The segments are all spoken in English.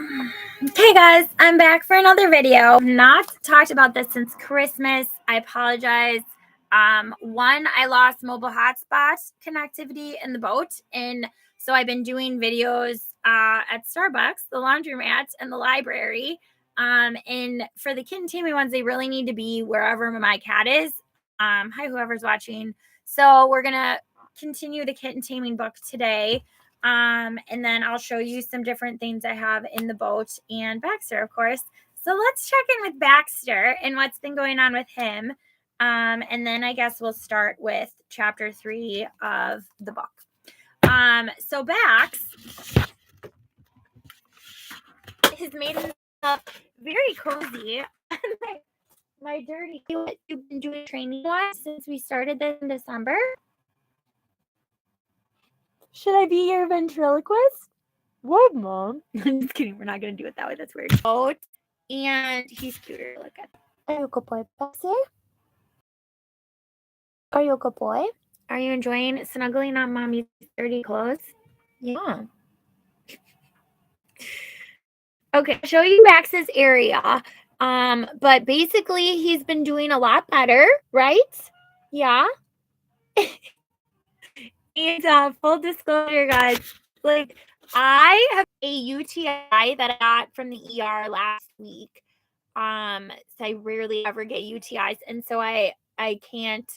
Okay guys, I'm back for another video. I've not talked about this since Christmas. I apologize. One, I lost mobile hotspot connectivity in the boat, and so I've been doing videos at Starbucks, the laundromat, and the library. And for the kitten taming ones, they really need to be wherever my cat is. Hi, whoever's watching. So we're gonna continue the kitten taming book today. And then I'll show you some different things I have in the boat and Baxter, of course. So let's check in with Baxter and what's been going on with him. And then I guess we'll start with chapter 3 of the book. So Bax has made himself very cozy. my dirty, what you've been doing training wise since we started this in December. Should I be your ventriloquist? What, Mom? I'm just kidding. We're not going to do it that way. That's weird. Oh, and he's cuter. Look at him. Are you a good boy, Baxter? Are you a good boy? Are you enjoying snuggling on Mommy's dirty clothes? Yeah. Okay, I'll show you Bax's area. But basically, he's been doing a lot better, right? Yeah. And full disclosure, guys, like I have a UTI that I got from the ER last week. So I rarely ever get UTIs, and so I can't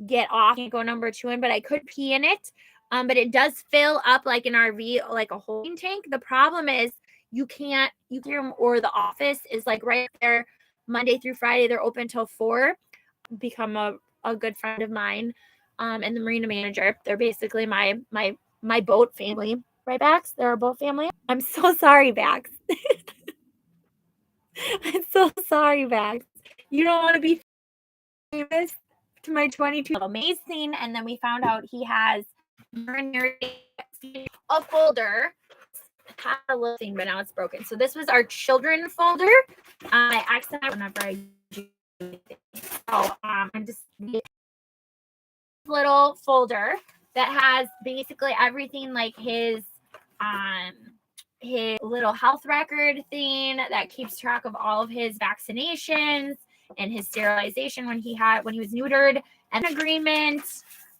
get off, can't go number 2 in, but I could pee in it. But it does fill up like an RV, like a holding tank. The problem is you can't, or the office is like right there, Monday through Friday. They're open till 4. Become a good friend of mine. And the marina manager. They're basically my boat family, right, Bax? They're a boat family. I'm so sorry, Bax. I'm so sorry, Bax. You don't want to be famous to my 22. Amazing. And then we found out he has a folder. Had a little thing, but now it's broken. So this was our children folder. I accidentally whenever I do anything. So I'm just little folder that has basically everything, like his little health record thing that keeps track of all of his vaccinations and his sterilization when he was neutered, and agreement.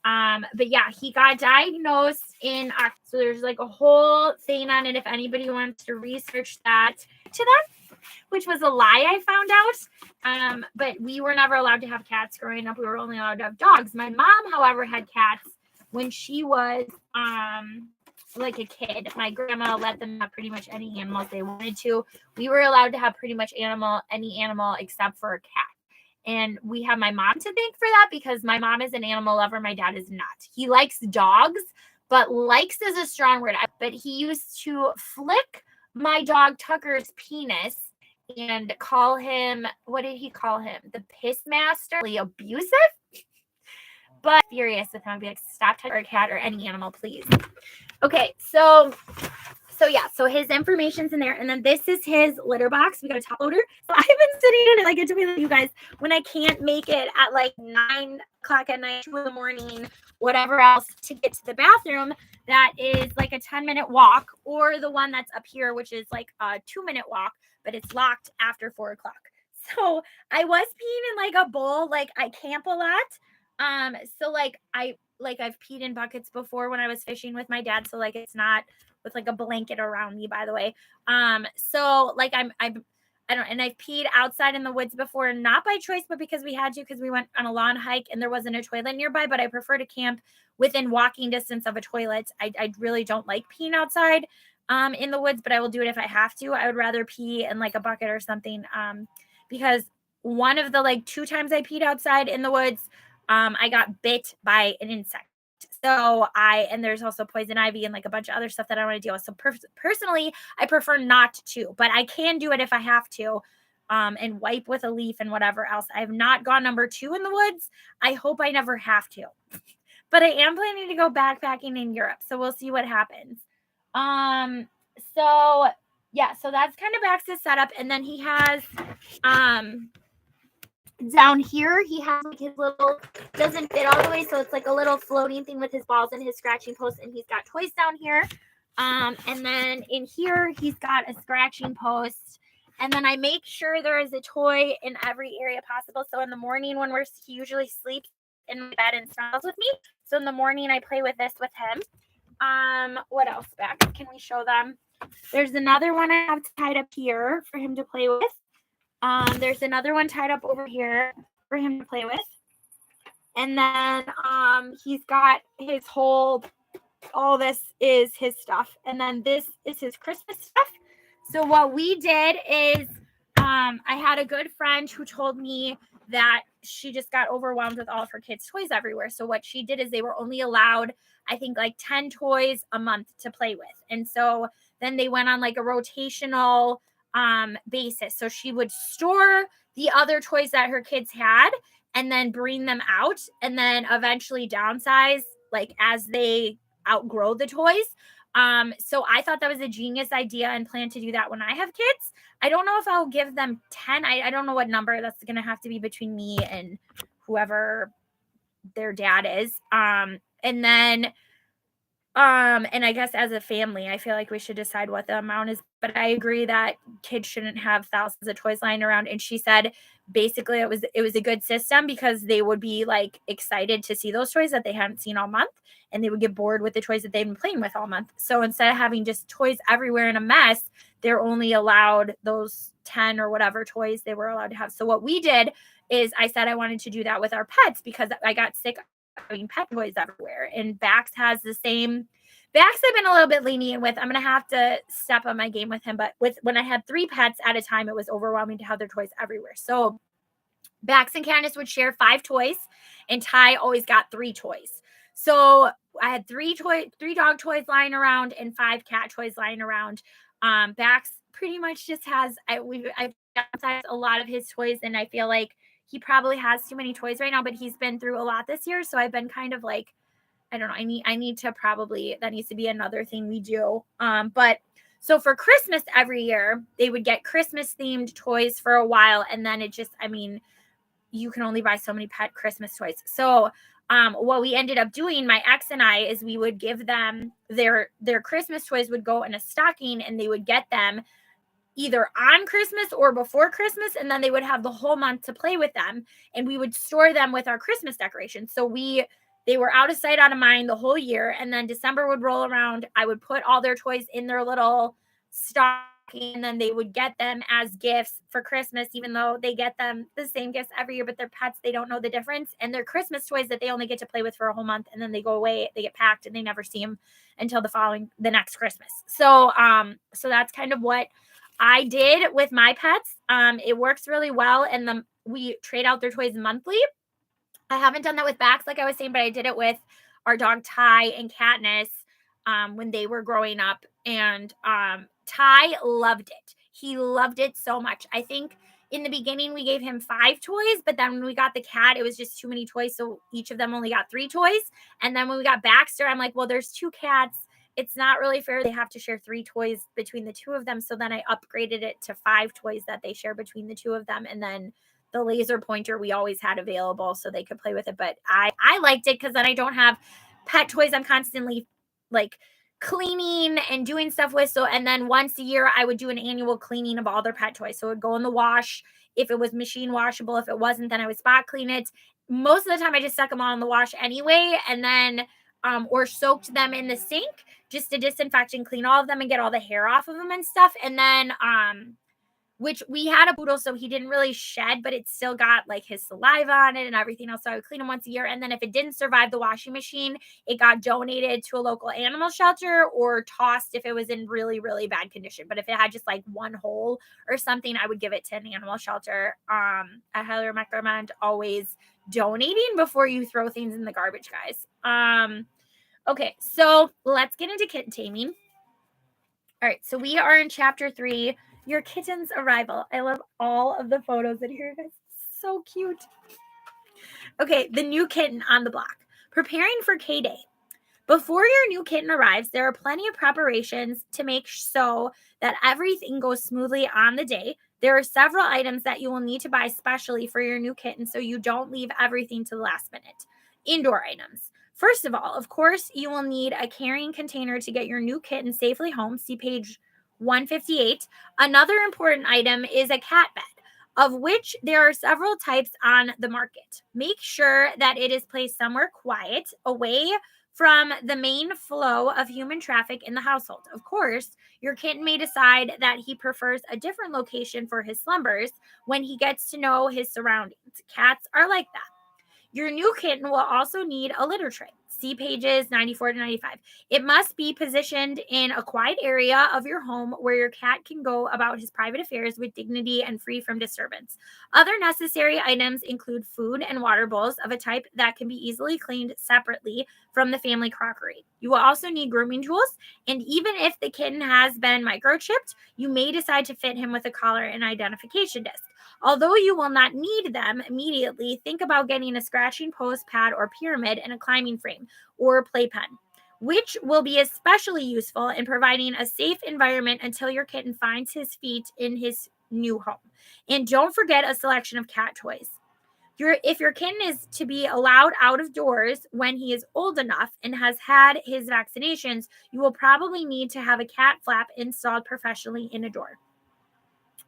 But yeah, he got diagnosed in October. So there's like a whole thing on it if anybody wants to research that to them, which was a lie I found out. But we were never allowed to have cats growing up. We were only allowed to have dogs. My mom, however, had cats when she was like a kid. My grandma let them have pretty much any animals they wanted to. We were allowed to have pretty much any animal except for a cat. And we have my mom to thank for that, because my mom is an animal lover. My dad is not. He likes dogs, but likes is a strong word. But he used to flick my dog Tucker's penis and call him, what did he call him? The piss master, abusive. But furious with him. I'd be like, stop touching our cat or any animal, please. Okay, so yeah, so his information's in there, and then this is his litter box. We got a top loader. So I've been sitting in it, like, to be with you guys when I can't make it at like 9 o'clock at night, 2 in the morning, whatever else, to get to the bathroom. That is like a 10-minute walk, or the one that's up here, which is like a 2-minute walk, but it's locked after 4 o'clock. So I was peeing in like a bowl. Like, I camp a lot. So I've peed in buckets before when I was fishing with my dad. So like, it's not with like a blanket around me, by the way. So like I don't, and I've peed outside in the woods before, not by choice, but because we had to, because we went on a lawn hike and there wasn't a toilet nearby. But I prefer to camp within walking distance of a toilet. I really don't like peeing outside in the woods, but I will do it if I have to. I would rather pee in like a bucket or something, because one of the like 2 times I peed outside in the woods, I got bit by an insect. So and there's also poison ivy and like a bunch of other stuff that I don't want to deal with. So personally, I prefer not to, but I can do it if I have to, and wipe with a leaf and whatever else. I have not gone number 2 in the woods. I hope I never have to, but I am planning to go backpacking in Europe. So we'll see what happens. So yeah, so that's kind of Bax's setup. And then he has, down here, he has like his little, doesn't fit all the way, so it's like a little floating thing with his balls and his scratching post, and he's got toys down here. And then in here, he's got a scratching post. And then I make sure there is a toy in every area possible. So in the morning when he usually sleeps in my bed and snuggles with me. So in the morning, I play with this with him. What else, Bex? Can we show them? There's another one I have tied up here for him to play with. There's another one tied up over here for him to play with. And then he's got his whole, all this is his stuff. And then this is his Christmas stuff. So what we did is I had a good friend who told me that she just got overwhelmed with all of her kids' toys everywhere. So what she did is they were only allowed, I think, like 10 toys a month to play with. And so then they went on like a rotational basis. So she would store the other toys that her kids had and then bring them out and then eventually downsize like as they outgrow the toys. So I thought that was a genius idea and plan to do that when I have kids. I don't know if I'll give them 10. I don't know what number. That's going to have to be between me and whoever their dad is. And I guess as a family, I feel like we should decide what the amount is, but I agree that kids shouldn't have thousands of toys lying around. And she said basically it was a good system because they would be like excited to see those toys that they hadn't seen all month, and they would get bored with the toys that they've been playing with all month. So instead of having just toys everywhere in a mess, they're only allowed those 10 or whatever toys they were allowed to have. So what we did is I said I wanted to do that with our pets because I got sick having pet toys everywhere. And Bax has the same. Bax I've been a little bit lenient with. I'm going to have to step on my game with him. But when I had 3 pets at a time, it was overwhelming to have their toys everywhere. So Bax and Candace would share 5 toys, and Ty always got 3 toys. So I had 3 dog toys lying around and 5 cat toys lying around. Bax pretty much just has, I've downsized a lot of his toys, and I feel like he probably has too many toys right now, but he's been through a lot this year. So I've been kind of like, I don't know. I need to probably, that needs to be another thing we do. But so for Christmas every year, they would get Christmas themed toys for a while. And then it just, I mean, you can only buy so many pet Christmas toys. So what we ended up doing, my ex and I, is we would give them their Christmas toys would go in a stocking, and they would get them either on Christmas or before Christmas, and then they would have the whole month to play with them, and we would store them with our Christmas decorations. So they were out of sight, out of mind the whole year, and then December would roll around. I would put all their toys in their little stocking, and then they would get them as gifts for Christmas, even though they get them the same gifts every year, but their pets, they don't know the difference, and they're Christmas toys that they only get to play with for a whole month, and then they go away, they get packed, and they never see them until the next Christmas. So that's kind of what I did with my pets. It works really well, and we trade out their toys monthly. I haven't done that with Bax, like I was saying, but I did it with our dog Ty and Katniss when they were growing up. And Ty loved it. He loved it so much. I think in the beginning we gave him 5 toys, but then when we got the cat, it was just too many toys. So each of them only got 3 toys. And then when we got Baxter, I'm like, well, there's 2 cats. It's not really fair. They have to share 3 toys between the 2 of them. So then I upgraded it to 5 toys that they share between the 2 of them. And then the laser pointer we always had available so they could play with it. But I liked it because then I don't have pet toys I'm constantly like cleaning and doing stuff with. So, and then once a year I would do an annual cleaning of all their pet toys. So it would go in the wash if it was machine washable. If it wasn't, then I would spot clean it. Most of the time I just stuck them all in the wash anyway, and then or soaked them in the sink just to disinfect and clean all of them and get all the hair off of them and stuff. And then which we had a poodle, so he didn't really shed, but it still got like his saliva on it and everything else. So I would clean him once a year. And then if it didn't survive the washing machine, it got donated to a local animal shelter or tossed if it was in really, really bad condition. But if it had just like one hole or something, I would give it to an animal shelter. I highly recommend always donating before you throw things in the garbage, guys. Okay, so let's get into kitten taming. All right, so we are in chapter 3. Your kitten's arrival. I love all of the photos in here, guys. So cute. Okay, the new kitten on the block. Preparing for K-Day. Before your new kitten arrives, there are plenty of preparations to make so that everything goes smoothly on the day. There are several items that you will need to buy specially for your new kitten so you don't leave everything to the last minute. Indoor items. First of all, of course, you will need a carrying container to get your new kitten safely home. See page 158. Another important item is a cat bed, of which there are several types on the market. Make sure that it is placed somewhere quiet, away from the main flow of human traffic in the household. Of course, your kitten may decide that he prefers a different location for his slumbers when he gets to know his surroundings. Cats are like that. Your new kitten will also need a litter tray. See pages 94 to 95. It must be positioned in a quiet area of your home where your cat can go about his private affairs with dignity and free from disturbance. Other necessary items include food and water bowls of a type that can be easily cleaned separately from the family crockery. You will also need grooming tools, and even if the kitten has been microchipped, you may decide to fit him with a collar and identification disc. Although you will not need them immediately, think about getting a scratching post pad or pyramid and a climbing frame or playpen, which will be especially useful in providing a safe environment until your kitten finds his feet in his new home. And don't forget a selection of cat toys. If your kitten is to be allowed out of doors when he is old enough and has had his vaccinations, you will probably need to have a cat flap installed professionally in a door,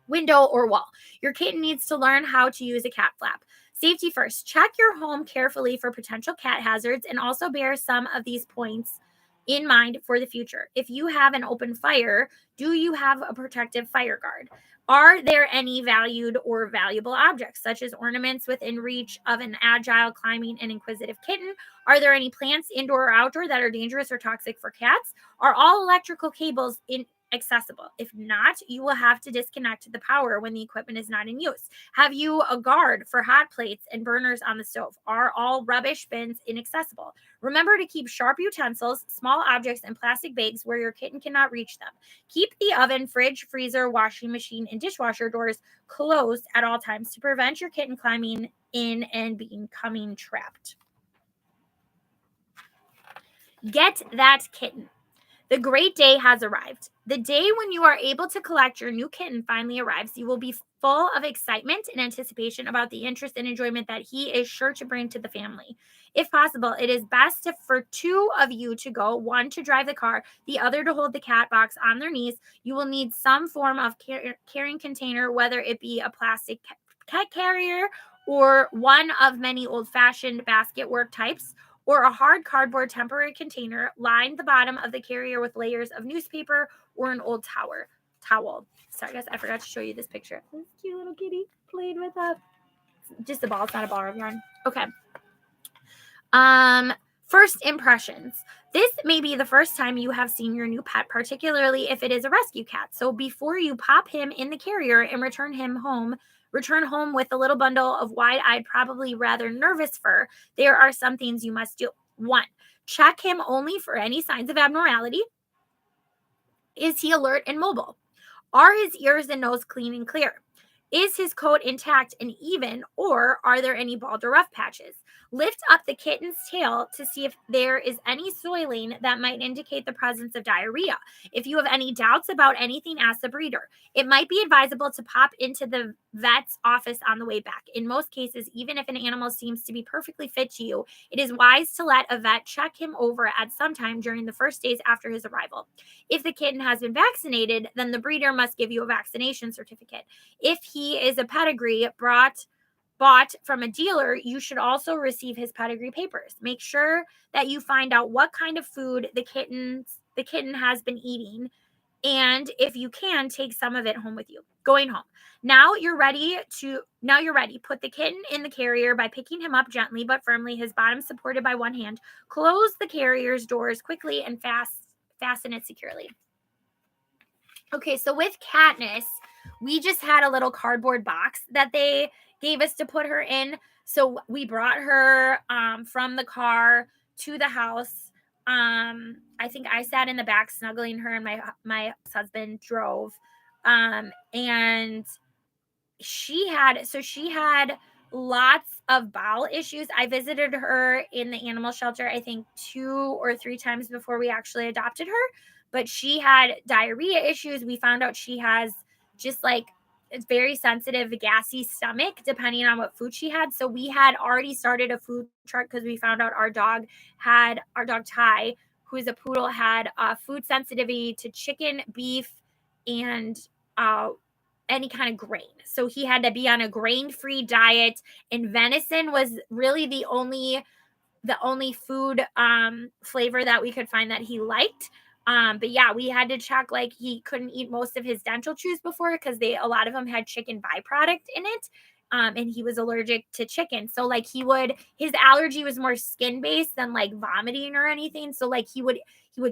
window, or wall. Your kitten needs to learn how to use a cat flap. Safety first. Check your home carefully for potential cat hazards and also bear some of these points in mind for the future. If you have an open fire, do you have a protective fire guard? Are there any valued or valuable objects, such as ornaments within reach of an agile, climbing, and inquisitive kitten? Are there any plants, indoor or outdoor, that are dangerous or toxic for cats? Are all electrical cables accessible? If not, you will have to disconnect the power when the equipment is not in use. Have you a guard for hot plates and burners on the stove? Are all rubbish bins inaccessible? Remember to keep sharp utensils, small objects, and plastic bags where your kitten cannot reach them. Keep the oven, fridge, freezer, washing machine, and dishwasher doors closed at all times to prevent your kitten climbing in and becoming trapped. Get that kitten. The great day has arrived. The day when you are able to collect your new kitten finally arrives. You will be full of excitement and anticipation about the interest and enjoyment that he is sure to bring to the family. If possible, it is best for two of you to go, one to drive the car, the other to hold the cat box on their knees. You will need some form of carrying container, whether it be a plastic cat carrier or one of many old-fashioned basket work types, or a hard cardboard temporary container. Line the bottom of the carrier with layers of newspaper or an old towel. Sorry, guys, I forgot to show you this picture. This cute little kitty playing with just a ball. It's not a ball of yarn. Okay. First impressions. This may be the first time you have seen your new pet, particularly if it is a rescue cat. So before you pop him in the carrier and return home with a little bundle of wide-eyed, probably rather nervous fur, there are some things you must do. 1, check him only for any signs of abnormality. Is he alert and mobile? Are his ears and nose clean and clear? Is his coat intact and even, or are there any bald or rough patches? Lift up the kitten's tail to see if there is any soiling that might indicate the presence of diarrhea. If you have any doubts about anything, ask the breeder. It might be advisable to pop into the vet's office on the way back. In most cases, even if an animal seems to be perfectly fit to you, it is wise to let a vet check him over at some time during the first days after his arrival. If the kitten has been vaccinated, then the breeder must give you a vaccination certificate. If he is a pedigree bought from a dealer, you should also receive his pedigree papers. Make sure that you find out what kind of food the kitten has been eating, and if you can, take some of it home with you. Going home. Now you're ready. Put the kitten in the carrier by picking him up gently but firmly, his bottom supported by one hand. Close the carrier's doors quickly and fasten it securely. Okay, so with Katniss, we just had a little cardboard box that they gave us to put her in. So we brought her from the car to the house. I think I sat in the back snuggling her, and my husband drove. And she had lots of bowel issues. I visited her in the animal shelter, I think 2 or 3 times before we actually adopted her. But she had diarrhea issues. We found out she has just like it's very sensitive, gassy stomach, depending on what food she had. So we had already started a food truck because we found out our dog Ty, who is a poodle, had food sensitivity to chicken, beef, and any kind of grain. So he had to be on a grain-free diet, and venison was really the only food flavor that we could find that he liked. But yeah, we had to check, like, he couldn't eat most of his dental chews before because a lot of them had chicken byproduct in it. And he was allergic to chicken. So like his allergy was more skin based than like vomiting or anything. So like he would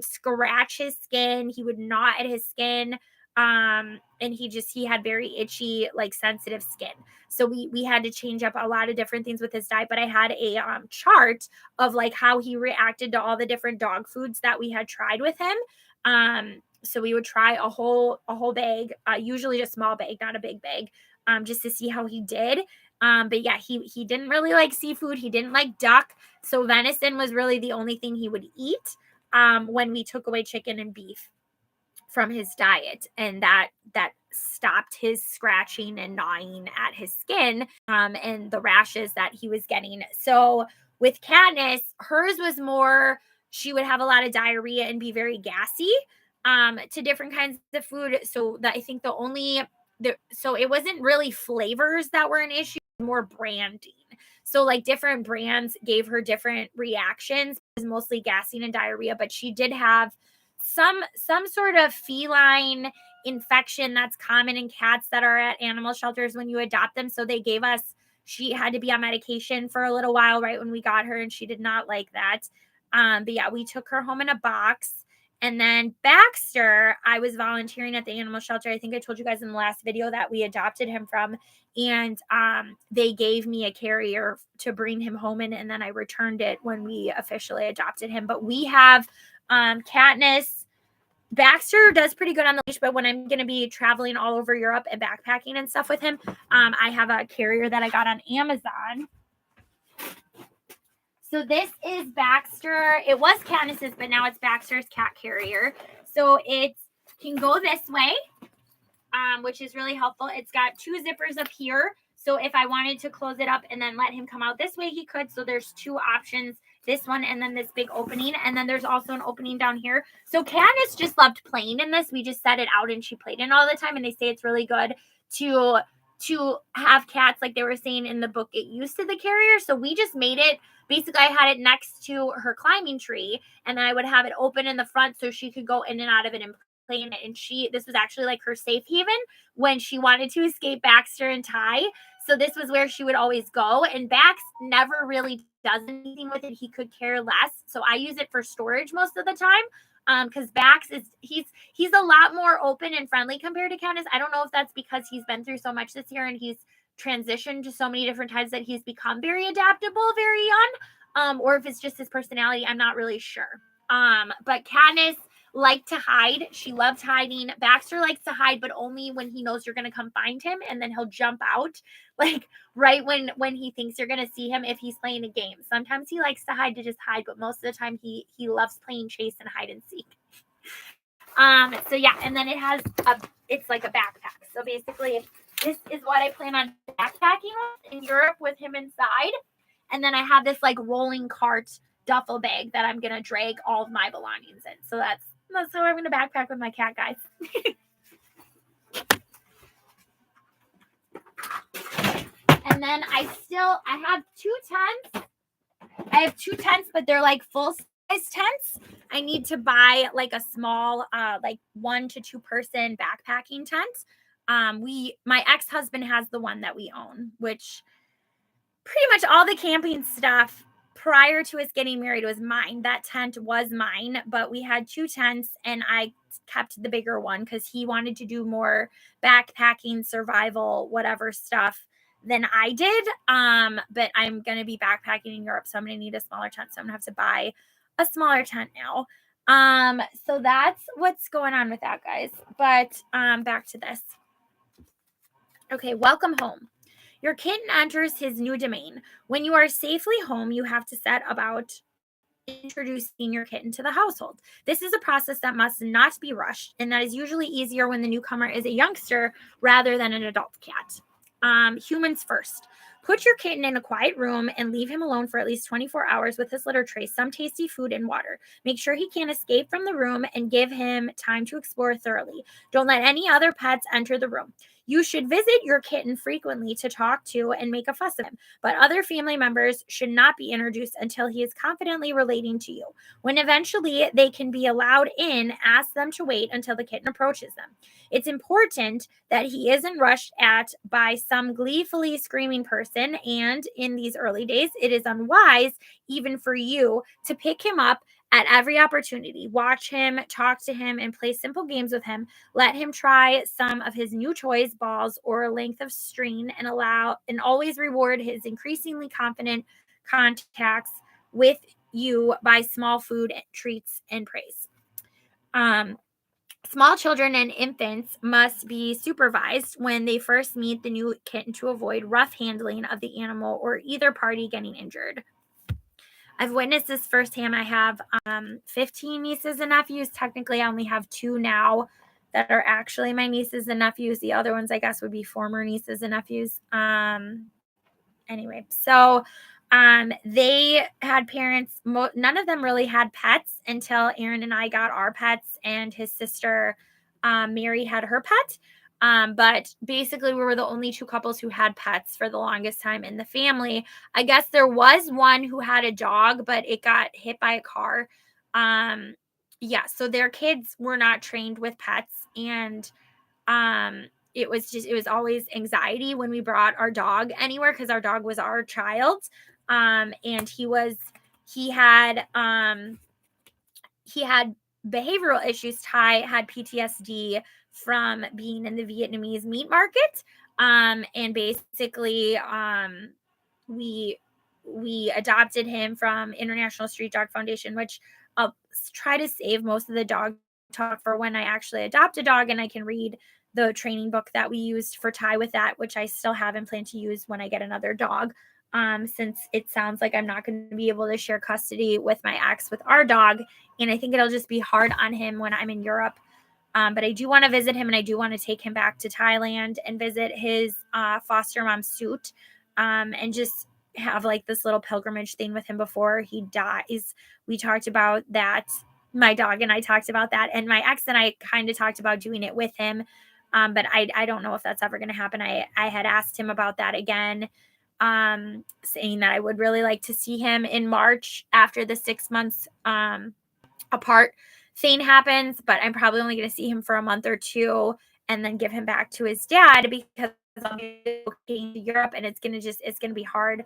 scratch his skin, he would gnaw at his skin. And he had very itchy, like sensitive skin. So we had to change up a lot of different things with his diet, but I had a chart of like how he reacted to all the different dog foods that we had tried with him. So we would try a whole bag, usually a small bag, not a big bag, just to see how he did. But yeah, he didn't really like seafood. He didn't like duck. So venison was really the only thing he would eat when we took away chicken and beef from his diet, and that stopped his scratching and gnawing at his skin and the rashes that he was getting. So with Katniss, hers was more, she would have a lot of diarrhea and be very gassy to different kinds of food. So that I think so it wasn't really flavors that were an issue, more branding. So like different brands gave her different reactions. It was mostly gassing and diarrhea, but she did have some sort of feline infection that's common in cats that are at animal shelters when you adopt them. So she had to be on medication for a little while right when we got her, and she did not like that. But yeah, we took her home in a box. And then Baxter, I was volunteering at the animal shelter. I think I told you guys in the last video that we adopted him from. And they gave me a carrier to bring him home in, and then I returned it when we officially adopted him. But we have Katniss. Baxter does pretty good on the leash, but when I'm going to be traveling all over Europe and backpacking and stuff with him, I have a carrier that I got on Amazon. So this is Baxter. It was Katniss's, but now it's Baxter's cat carrier. So it can go this way, which is really helpful. It's got 2 zippers up here. So if I wanted to close it up and then let him come out this way, he could. So there's 2 options, this one and then this big opening. And then there's also an opening down here. So Katniss just loved playing in this. We just set it out and she played in all the time. And they say it's really good to have cats, like they were saying in the book, get used to the carrier. So we just made it, basically I had it next to her climbing tree, and then I would have it open in the front so she could go in and out of it and play in it. And this was actually like her safe haven when she wanted to escape Baxter and Ty. So this was where she would always go, and Bax never really does anything with it. He could care less. So I use it for storage most of the time. Because Bax he's a lot more open and friendly compared to Katniss. I don't know if that's because he's been through so much this year and he's transitioned to so many different times that he's become very adaptable very young, or if it's just his personality. I'm not really sure. But Katniss liked to hide. She loved hiding. Baxter likes to hide, but only when he knows you're going to come find him, and then he'll jump out like right when he thinks you're going to see him if he's playing a game. Sometimes he likes to hide to just hide, but most of the time he loves playing chase and hide and seek. So yeah, and then it's like a backpack. So basically this is what I plan on backpacking with in Europe with him inside. And then I have this like rolling cart duffel bag that I'm going to drag all of my belongings in. So that's how I'm going to backpack with my cat, guys. And then I have 2 tents. I have 2 tents, but they're like full size tents. I need to buy like a small, like 1 to 2 person backpacking tent. My ex-husband has the one that we own, which pretty much all the camping stuff prior to us getting married was mine. That tent was mine, but we had 2 tents, and I kept the bigger one because he wanted to do more backpacking, survival, whatever stuff than I did. But I'm going to be backpacking in Europe, so I'm going to need a smaller tent. So I'm going to have to buy a smaller tent now. So that's what's going on with that, guys. But back to this. Okay, welcome home. Your kitten enters his new domain. When you are safely home, you have to set about introducing your kitten to the household. This is a process that must not be rushed, and that is usually easier when the newcomer is a youngster rather than an adult cat. Humans first. Put your kitten in a quiet room and leave him alone for at least 24 hours with his litter tray, some tasty food, and water. Make sure he can't escape from the room and give him time to explore thoroughly. Don't let any other pets enter the room. You should visit your kitten frequently to talk to and make a fuss of him, but other family members should not be introduced until he is confidently relating to you. When eventually they can be allowed in, ask them to wait until the kitten approaches them. It's important that he isn't rushed at by some gleefully screaming person, and in these early days, it is unwise even for you to pick him up at every opportunity. Watch him, talk to him, and play simple games with him. Let him try some of his new toys, balls, or a length of string, and always reward his increasingly confident contacts with you by small food, treats, and praise. Small children and infants must be supervised when they first meet the new kitten to avoid rough handling of the animal or either party getting injured. I've witnessed this firsthand. I have 15 nieces and nephews. Technically, I only have 2 now that are actually my nieces and nephews. The other ones, I guess, would be former nieces and nephews. Anyway, so they had parents. None of them really had pets until Aaron and I got our pets, and his sister Mary had her pet. But basically, we were the only 2 couples who had pets for the longest time in the family. I guess there was one who had a dog, but it got hit by a car. Yeah, so their kids were not trained with pets, and it was always anxiety when we brought our dog anywhere, because our dog was our child. And he had behavioral issues. Ty had PTSD from being in the Vietnamese meat market. And basically, we adopted him from International Street Dog Foundation, which I'll try to save most of the dog talk for when I actually adopt a dog, and I can read the training book that we used for Ty with that, which I still have and plan to use when I get another dog. Since it sounds like I'm not going to be able to share custody with my ex with our dog, and I think it'll just be hard on him when I'm in Europe. But I do want to visit him, and I do want to take him back to Thailand and visit his foster mom Soot, and just have like this little pilgrimage thing with him before he dies. We talked about that. My dog and I talked about that, and my ex and I kind of talked about doing it with him. But I don't know if that's ever going to happen. I had asked him about that again, saying that I would really like to see him in March after the 6 months apart thing happens, but I'm probably only going to see him for a month or 2 and then give him back to his dad, because I'll be looking to Europe, and it's going to be hard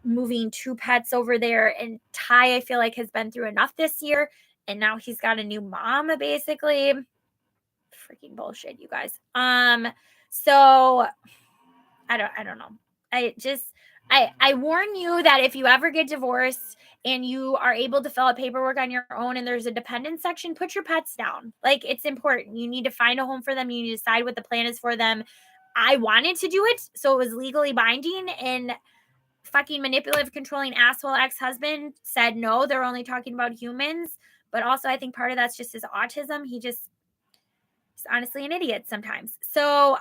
moving 2 pets over there. And Ty, I feel like, has been through enough this year, and now he's got a new mom, basically. Freaking bullshit, you guys. So I don't know. I warn you that if you ever get divorced and you are able to fill out paperwork on your own and there's a dependent section, put your pets down. Like, it's important. You need to find a home for them. You need to decide what the plan is for them. I wanted to do it, so it was legally binding, and fucking manipulative, controlling asshole ex-husband said no, they're only talking about humans. But also, I think part of that's just his autism. He's honestly an idiot sometimes. So,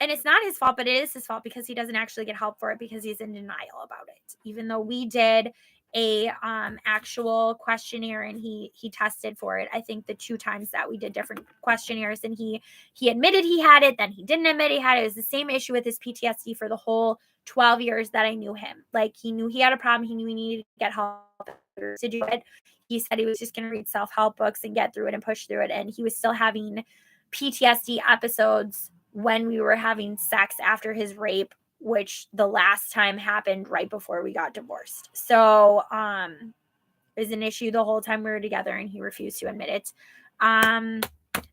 and it's not his fault, but it is his fault because he doesn't actually get help for it, because he's in denial about it. Even though we did a actual questionnaire and he tested for it. I think the 2 times that we did different questionnaires, and he admitted he had it, then he didn't admit he had it. It was the same issue with his PTSD for the whole 12 years that I knew him. Like, he knew he had a problem. He knew he needed to get help to do it. He said he was just going to read self-help books and get through it and push through it. And he was still having PTSD episodes when we were having sex after his rape, which the last time happened right before we got divorced. So it was an issue the whole time we were together, and he refused to admit it.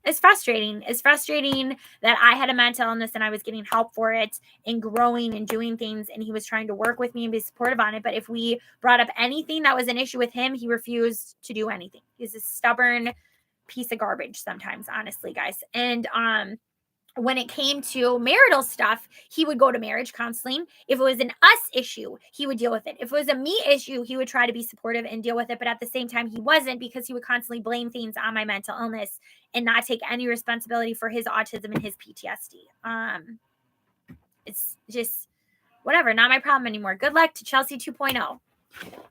It's frustrating. It's frustrating that I had a mental illness and I was getting help for it and growing and doing things, and he was trying to work with me and be supportive on it. But if we brought up anything that was an issue with him, he refused to do anything. He's a stubborn piece of garbage sometimes, honestly, guys. And when it came to marital stuff, he would go to marriage counseling. If it was an us issue, he would deal with it. If it was a me issue, he would try to be supportive and deal with it. But at the same time, he wasn't, because he would constantly blame things on my mental illness and not take any responsibility for his autism and his PTSD. It's just whatever, not my problem anymore. Good luck to Chelsea 2.0.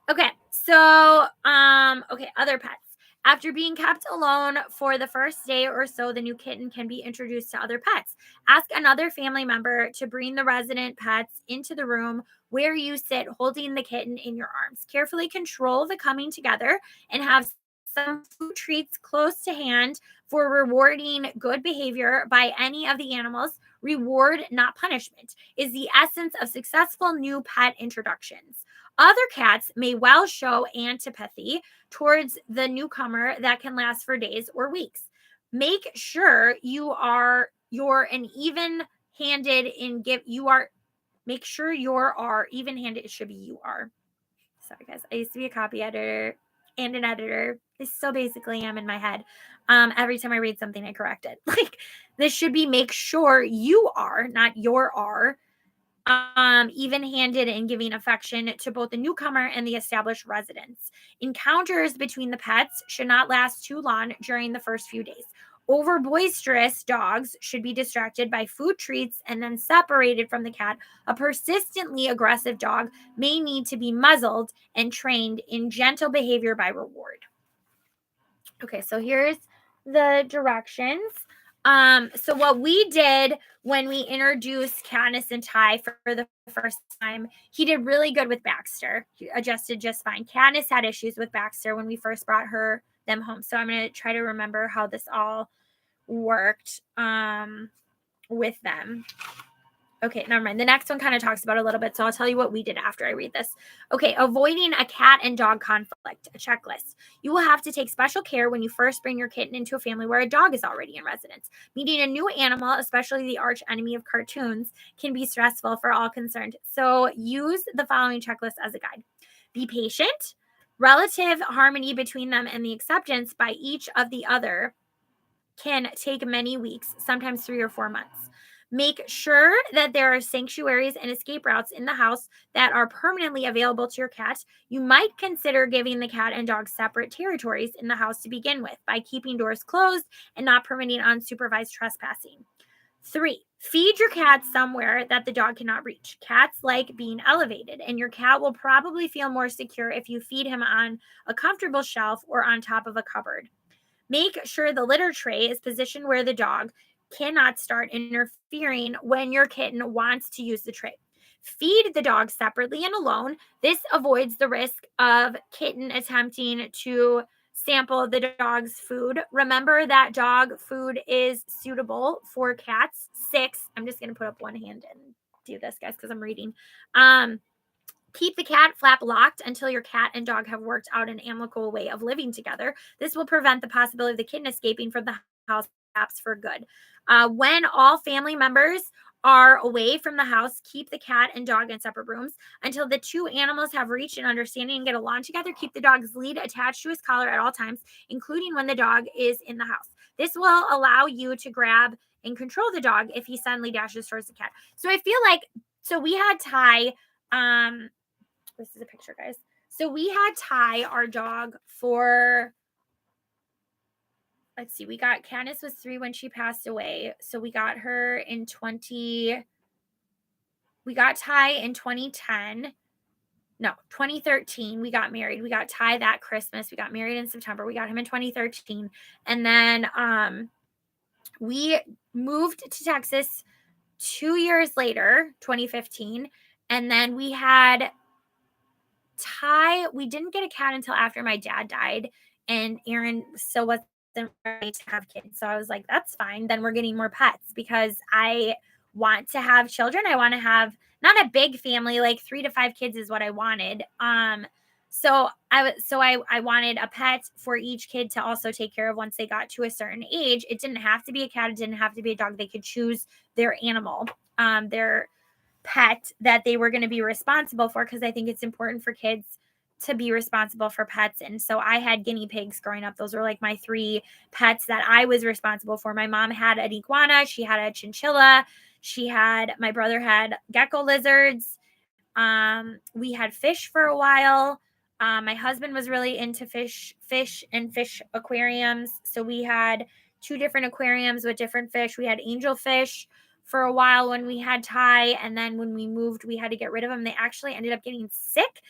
Okay, so other pets. After being kept alone for the first day or so, the new kitten can be introduced to other pets. Ask another family member to bring the resident pets into the room where you sit, holding the kitten in your arms. Carefully control the coming together and have some food treats close to hand for rewarding good behavior by any of the animals. Reward, not punishment, is the essence of successful new pet introductions. Other cats may well show antipathy towards the newcomer that can last for days or weeks. Make sure you're an even-handed in give you are make sure you are even-handed. It should be you are. Sorry guys, I used to be a copy editor and an editor. I still basically am in my head. Every time I read something, I correct it. Like, this should be make sure you are, not your are, even-handed in giving affection to both the newcomer and the established residents. Encounters between the pets should not last too long during the first few days. Over boisterous dogs should be distracted by food treats and then separated from the cat. A persistently aggressive dog may need to be muzzled and trained in gentle behavior by reward. Okay, so here's the directions. So what we did when we introduced Katniss and Ty for the first time, he did really good with Baxter. He adjusted just fine. Katniss had issues with Baxter when we first brought them home. So I'm going to try to remember how this all worked with them. Okay, never mind. The next one kind of talks about it a little bit, so I'll tell you what we did after I read this. Okay, avoiding a cat and dog conflict, a checklist. You will have to take special care when you first bring your kitten into a family where a dog is already in residence. Meeting a new animal, especially the arch enemy of cartoons, can be stressful for all concerned. So use the following checklist as a guide. Be patient. Relative harmony between them and the acceptance by each of the other can take many weeks, sometimes 3 or 4 months. Make sure that there are sanctuaries and escape routes in the house that are permanently available to your cat. You might consider giving the cat and dog separate territories in the house to begin with by keeping doors closed and not permitting unsupervised trespassing. 3, feed your cat somewhere that the dog cannot reach. Cats like being elevated, and your cat will probably feel more secure if you feed him on a comfortable shelf or on top of a cupboard. Make sure the litter tray is positioned where the dog cannot start interfering when your kitten wants to use the tray. Feed the dog separately and alone. This avoids the risk of kitten attempting to sample the dog's food. Remember that dog food is suitable for cats. 6, I'm just going to put up one hand and do this, guys, because I'm reading. Keep the cat flap locked until your cat and dog have worked out an amicable way of living together. This will prevent the possibility of the kitten escaping from the house, perhaps for good. When all family members are away from the house, keep the cat and dog in separate rooms until the two animals have reached an understanding and get along together. Keep the dog's lead attached to his collar at all times, including when the dog is in the house. This will allow you to grab and control the dog if he suddenly dashes towards the cat. So I feel like, so we had Ty, this is a picture, guys. So we had Ty, our dog, for, let's see, Katniss was 3 when she passed away. So we got Ty in 2010. No, 2013. We got married. We got Ty that Christmas. We got married in September. We got him in 2013. And then we moved to Texas 2 years later, 2015. And then we had Ty, we didn't get a cat until after my dad died, and Aaron still wasn't ready to have kids. So I was like, that's fine. Then we're getting more pets because I want to have children. I want to have not a big family, like 3 to 5 kids is what I wanted. So I wanted a pet for each kid to also take care of once they got to a certain age. It didn't have to be a cat. It didn't have to be a dog. They could choose their animal, their pet that they were going to be responsible for, because I think it's important for kids to be responsible for pets. And so I had guinea pigs growing up. Those were like my 3 pets that I was responsible for. My mom had an iguana, she had a chinchilla, my brother had gecko lizards. We had fish for a while. My husband was really into fish and fish aquariums. So we had 2 different aquariums with different fish. We had angelfish for a while when we had Ty, and then when we moved, we had to get rid of them. They actually ended up getting sick.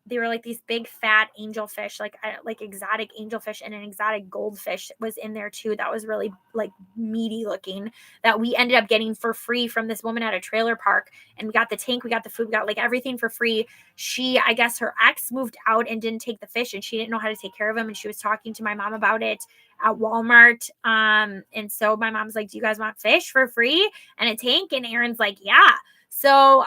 They were like these big fat angelfish, like exotic angelfish, and an exotic goldfish was in there too. That was really like meaty looking, that we ended up getting for free from this woman at a trailer park. And we got the tank, we got the food, we got like everything for free. I guess her ex moved out and didn't take the fish, and she didn't know how to take care of him. And she was talking to my mom about it at Walmart. And so my mom's like, do you guys want fish for free and a tank? And Aaron's like, yeah. So,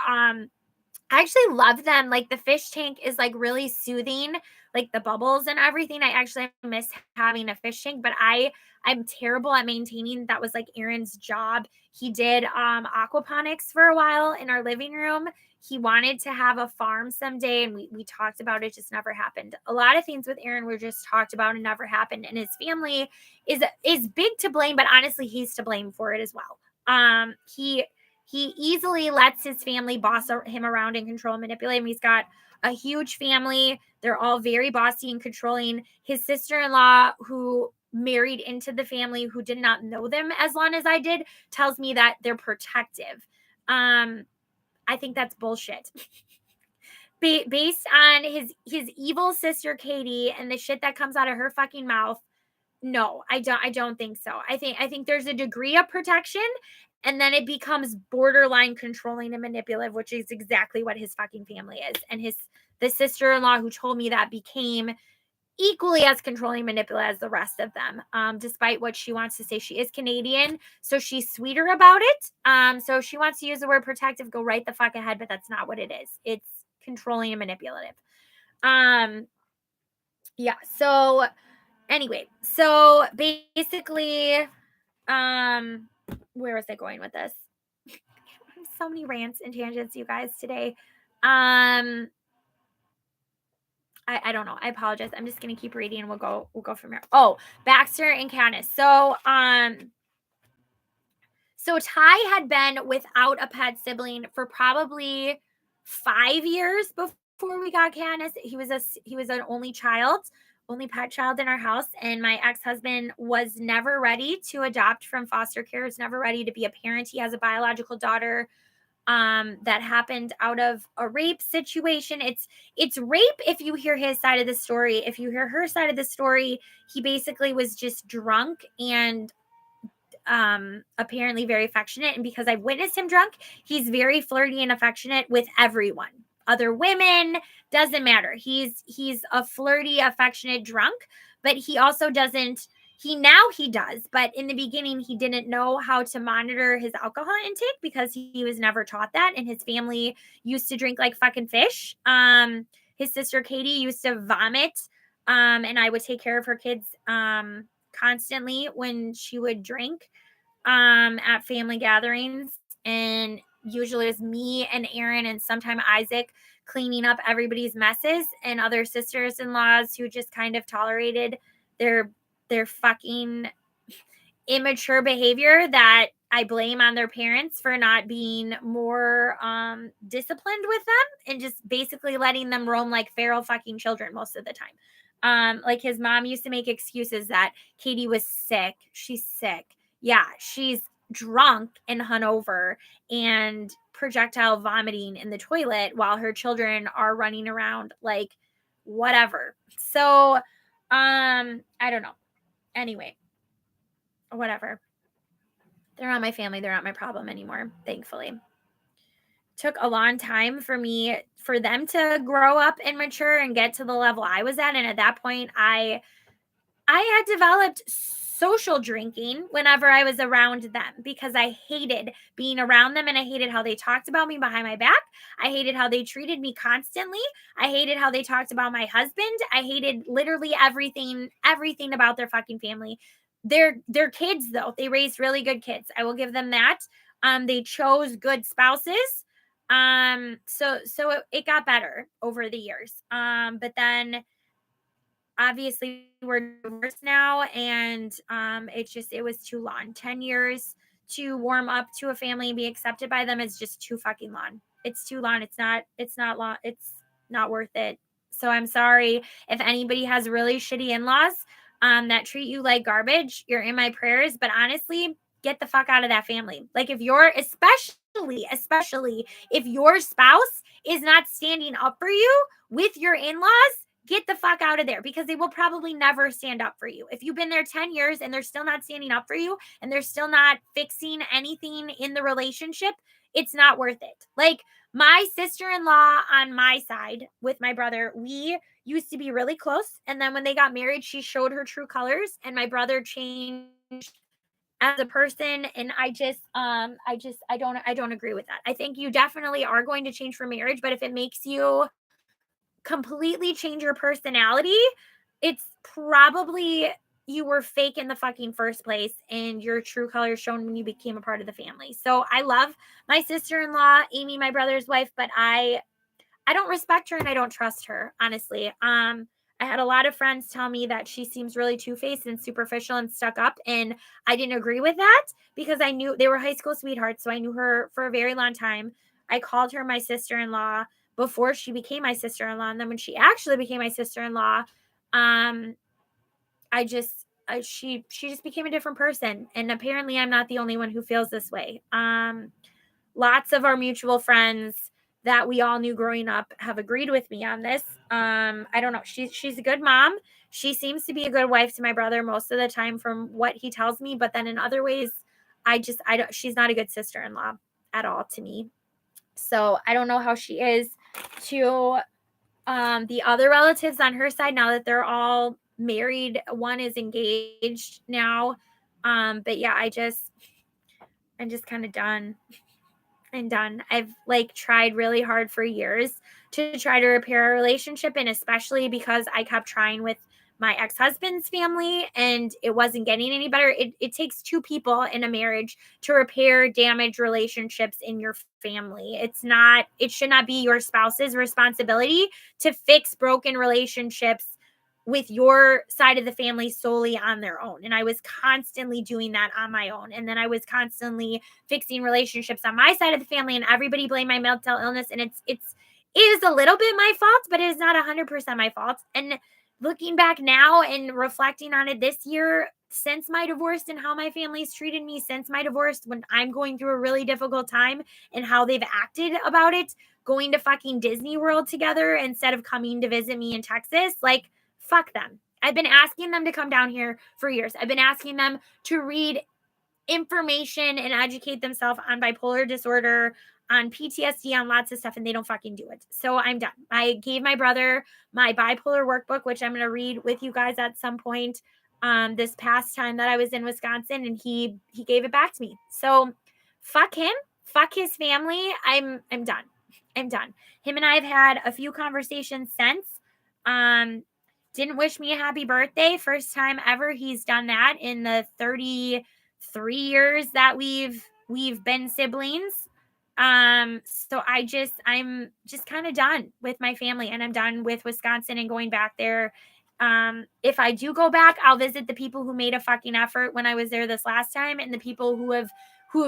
I actually love them. Like the fish tank is like really soothing, like the bubbles and everything. I actually miss having a fish tank, but I'm terrible at maintaining. That was like Aaron's job. He did aquaponics for a while in our living room. He wanted to have a farm someday, and we talked about it, just never happened. A lot of things with Aaron were just talked about and never happened. And his family is big to blame, but honestly, he's to blame for it as well. He easily lets his family boss him around and control and manipulate him. He's got a huge family. They're all very bossy and controlling. His sister-in-law, who married into the family, who did not know them as long as I did, tells me that they're protective. I think that's bullshit. Based on his evil sister Katie and the shit that comes out of her fucking mouth. No, I don't think so. I think there's a degree of protection, and then it becomes borderline controlling and manipulative, which is exactly what his fucking family is. And the sister-in-law who told me that became equally as controlling and manipulative as the rest of them. Despite what she wants to say, she is Canadian, so she's sweeter about it. So if she wants to use the word protective, go right the fuck ahead, but that's not what it is. It's controlling and manipulative. Yeah, so anyway, so basically, where was I going with this? So many rants and tangents, you guys, today. I don't know. I apologize. I'm just gonna keep reading and we'll go from here. Oh, Baxter and Candace. So Ty had been without a pet sibling for probably 5 years before we got Candace. He was an only pet child in our house, and my ex-husband was never ready to adopt from foster care. Was never ready to be a parent. He has a biological daughter that happened out of a rape situation. It's rape if you hear his side of the story. If you hear her side of the story, he basically was just drunk and apparently very affectionate. And because I've witnessed him drunk, he's very flirty and affectionate with everyone. Other women, doesn't matter. He's a flirty, affectionate drunk, but he also doesn't. He does, but in the beginning, he didn't know how to monitor his alcohol intake because he was never taught that. And his family used to drink like fucking fish. His sister Katie used to vomit, and I would take care of her kids constantly when she would drink at family gatherings. And usually it was me and Aaron and sometime Isaac cleaning up everybody's messes, and other sisters-in-laws who just kind of tolerated their fucking immature behavior that I blame on their parents for not being more disciplined with them and just basically letting them roam like feral fucking children most of the time. Like his mom used to make excuses that Katie was sick. She's sick. Yeah, she's drunk and hungover and projectile vomiting in the toilet while her children are running around like whatever. So I don't know. Anyway, whatever. They're not my family. They're not my problem anymore, thankfully. Took a long time for them to grow up and mature and get to the level I was at. And at that point, I had developed social drinking whenever I was around them because I hated being around them, and I hated how they talked about me behind my back. I hated how they treated me constantly. I hated how they talked about my husband. I hated literally everything about their fucking family. Their kids, though, they raised really good kids. I will give them that. They chose good spouses. it got better over the years. But then obviously we're divorced now, and it was too long. 10 years to warm up to a family and be accepted by them is just too fucking long. It's too long. It's not long. It's not worth it. So I'm sorry if anybody has really shitty in-laws that treat you like garbage. You're in my prayers, but honestly, get the fuck out of that family. Like, if you're especially if your spouse is not standing up for you with your in-laws, get the fuck out of there, because they will probably never stand up for you. If you've been there 10 years and they're still not standing up for you and they're still not fixing anything in the relationship, it's not worth it. Like, my sister-in-law on my side with my brother, we used to be really close. And then when they got married, she showed her true colors, and my brother changed as a person. And I don't agree with that. I think you definitely are going to change for marriage, but if it makes you completely change your personality, it's probably you were fake in the fucking first place, and your true colors shown when you became a part of the family. So I love my sister-in-law, Amy, my brother's wife, but I don't respect her and I don't trust her, honestly. I had a lot of friends tell me that she seems really two-faced and superficial and stuck up, and I didn't agree with that because I knew they were high school sweethearts, so I knew her for a very long time. I called her my sister-in-law before she became my sister-in-law, and then when she actually became my sister-in-law, um, she just became a different person, and apparently I'm not the only one who feels this way. Lots of our mutual friends that we all knew growing up have agreed with me on this. I don't know. She's a good mom. She seems to be a good wife to my brother most of the time from what he tells me, but then in other ways, I don't she's not a good sister-in-law at all to me. So I don't know how she is to the other relatives on her side now that they're all married. One is engaged now. But yeah, I'm just kind of done. I'm done. I've like tried really hard for years to try to repair a relationship, and especially because I kept trying with my ex-husband's family and it wasn't getting any better. It takes two people in a marriage to repair damaged relationships in your family. It should not be your spouse's responsibility to fix broken relationships with your side of the family solely on their own. And I was constantly doing that on my own. And then I was constantly fixing relationships on my side of the family, and everybody blamed my mental illness. And it is a little bit my fault, but it is not 100% my fault. And looking back now and reflecting on it this year, since my divorce and how my family's treated me since my divorce, when I'm going through a really difficult time, and how they've acted about it, going to fucking Disney World together instead of coming to visit me in Texas, like, fuck them. I've been asking them to come down here for years. I've been asking them to read information and educate themselves on bipolar disorder, on PTSD, on lots of stuff, and they don't fucking do it. So I'm done. I gave my brother my bipolar workbook, which I'm going to read with you guys at some point this past time that I was in Wisconsin, and he gave it back to me. So fuck him, fuck his family. I'm done. I'm done. Him and I have had a few conversations since. Didn't wish me a happy birthday. First time ever he's done that in the 33 years that we've been siblings. So I'm just kind of done with my family, and I'm done with Wisconsin and going back there. If I do go back, I'll visit the people who made a fucking effort when I was there this last time, and the people who have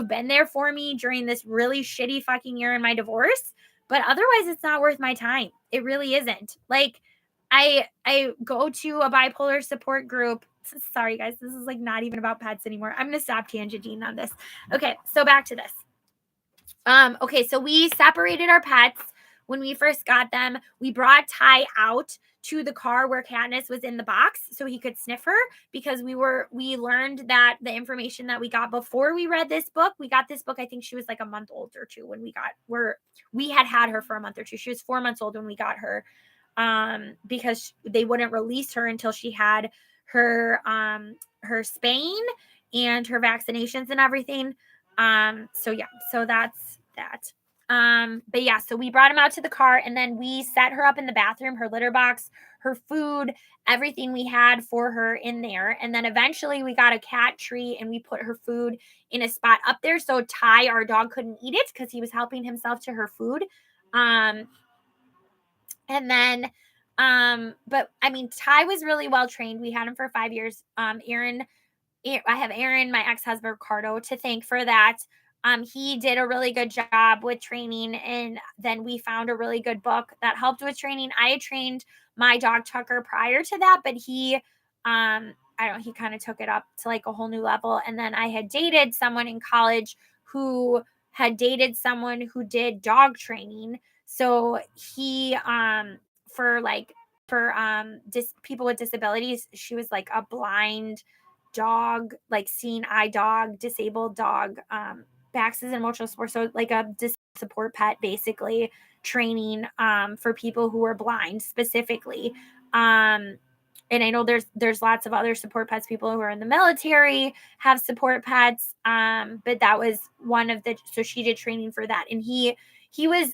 been there for me during this really shitty fucking year in my divorce. But otherwise, it's not worth my time. It really isn't. Like, I go to a bipolar support group. Sorry, guys, this is like not even about pets anymore. I'm gonna stop tangenting on this. Okay, so back to this. Okay, so we separated our pets when we first got them. We brought Ty out to the car where Katniss was in the box so he could sniff her, because we learned that the information that we got before we read this book, we got this book, I think she was like a month old or two when we had her for a month or two. She was 4 months old when we got her, because they wouldn't release her until she had her spaying and her vaccinations and everything. So yeah, so that's that. But yeah, so we brought him out to the car and then we set her up in the bathroom, her litter box, her food, everything we had for her in there. And then eventually we got a cat tree and we put her food in a spot up there. So Ty, our dog, couldn't eat it because he was helping himself to her food. And then, but I mean, Ty was really well trained. We had him for 5 years. I have Aaron, my ex-husband Ricardo, to thank for that. He did a really good job with training, and then we found a really good book that helped with training. I had trained my dog Tucker prior to that, but he he kind of took it up to like a whole new level. And then I had dated someone in college who had dated someone who did dog training. So he for people with disabilities, she was like a blind dog, like seeing eye dog, disabled dog. Bax is an emotional support, so like a support pet, basically training for people who are blind specifically. And I know there's lots of other support pets. People who are in the military have support pets. But that was one of the. So she did training for that, and he was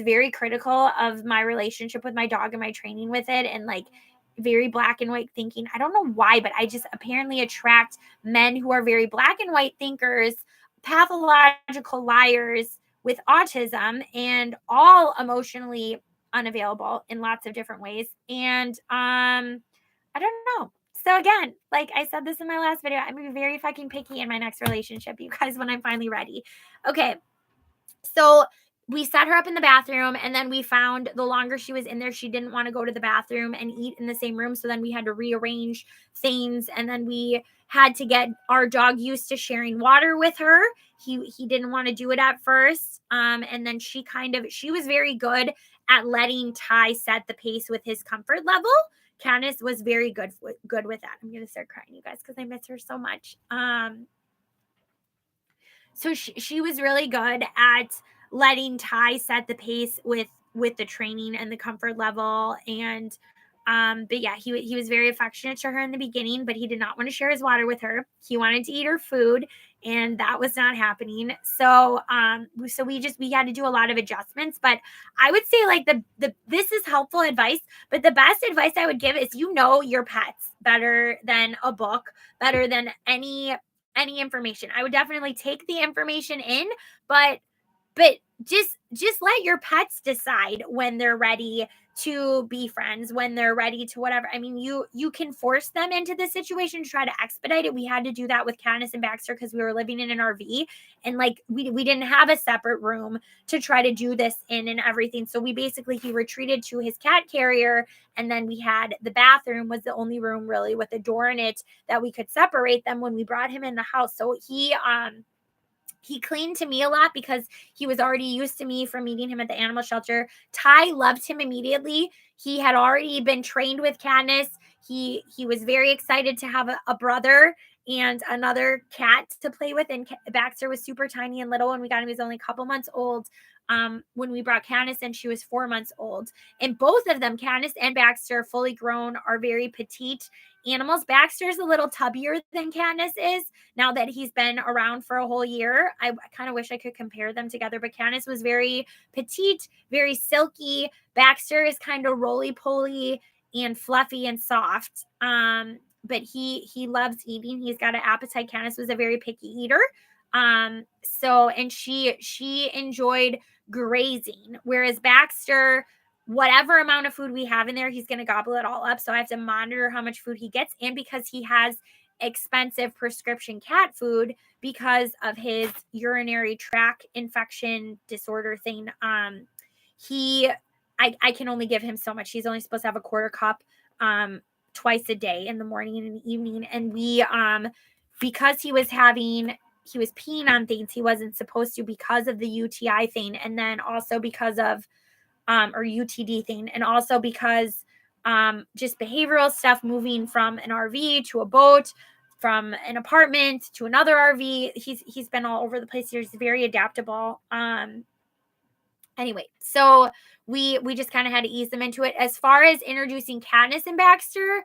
very critical of my relationship with my dog and my training with it, and like very black and white thinking. I don't know why, but I just apparently attract men who are very black and white thinkers, pathological liars with autism, and all emotionally unavailable in lots of different ways. And I don't know. So again, like I said this in my last video, I'm gonna be very fucking picky in my next relationship, you guys, when I'm finally ready. Okay. So we set her up in the bathroom, and then we found the longer she was in there, she didn't want to go to the bathroom and eat in the same room. So then we had to rearrange things, and then we had to get our dog used to sharing water with her. He didn't want to do it at first. And then she was very good at letting Ty set the pace with his comfort level. Candace was very good with that. I'm gonna start crying, you guys, because I miss her so much. So she was really good at letting Ty set the pace with the training and the comfort level. And but yeah, he was very affectionate to her in the beginning, but he did not want to share his water with her. He wanted to eat her food, and that was not happening. So so we had to do a lot of adjustments. But I would say like this is helpful advice, but the best advice I would give is your pets better than a book, better than any information. I would definitely take the information in, but just let your pets decide when they're ready to be friends, when they're ready to whatever. I mean, you can force them into the situation to try to expedite it. We had to do that with Candace and Baxter because we were living in an RV, and like we didn't have a separate room to try to do this in and everything. So he retreated to his cat carrier, and then we had the bathroom was the only room really with a door in it that we could separate them when we brought him in the house. So he cleaned to me a lot because he was already used to me from meeting him at the animal shelter. Ty loved him immediately. He had already been trained with Candace. He was very excited to have a brother and another cat to play with. And Baxter was super tiny and little when we got him. He was only a couple months old. When we brought Candace in, she was 4 months old. And both of them, Candace and Baxter, fully grown, are very petite animals. Baxter's a little tubbier than Candace is. Now that he's been around for a whole year, I kind of wish I could compare them together, but Candace was very petite, very silky. Baxter is kind of roly-poly and fluffy and soft. But he loves eating. He's got an appetite. Candace was a very picky eater. So, and she enjoyed grazing, whereas Baxter, whatever amount of food we have in there, he's going to gobble it all up. So I have to monitor how much food he gets. And because he has expensive prescription cat food because of his urinary tract infection disorder thing, I can only give him so much. He's only supposed to have a quarter cup twice a day, in the morning and the evening. And we because he was peeing on things he wasn't supposed to because of the UTI thing, and then also because of or UTD thing, and also because just behavioral stuff, moving from an RV to a boat, from an apartment to another RV. He's been all over the place. He's very adaptable. Anyway, so we just kind of had to ease them into it. As far as introducing Katniss and Baxter,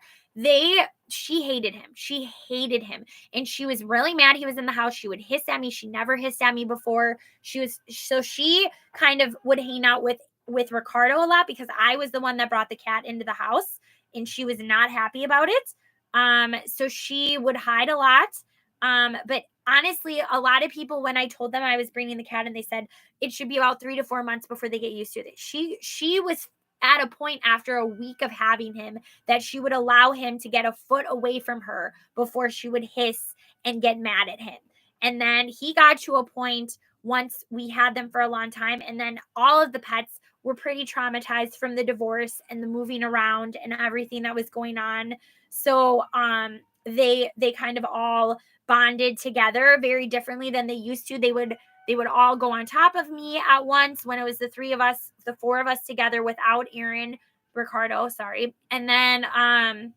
she hated him. She hated him. And she was really mad he was in the house. She would hiss at me. She never hissed at me before. She kind of would hang out with Ricardo a lot because I was the one that brought the cat into the house and she was not happy about it. So she would hide a lot. But honestly, a lot of people, when I told them I was bringing the cat, and they said it should be about 3 to 4 months before they get used to it. She was at a point after a week of having him that she would allow him to get a foot away from her before she would hiss and get mad at him. And then he got to a point once we had them for a long time, and then all of the pets were pretty traumatized from the divorce and the moving around and everything that was going on. So they kind of all bonded together very differently than they used to. They would all go on top of me at once when it was the 4 of us together without Ricardo, sorry. And then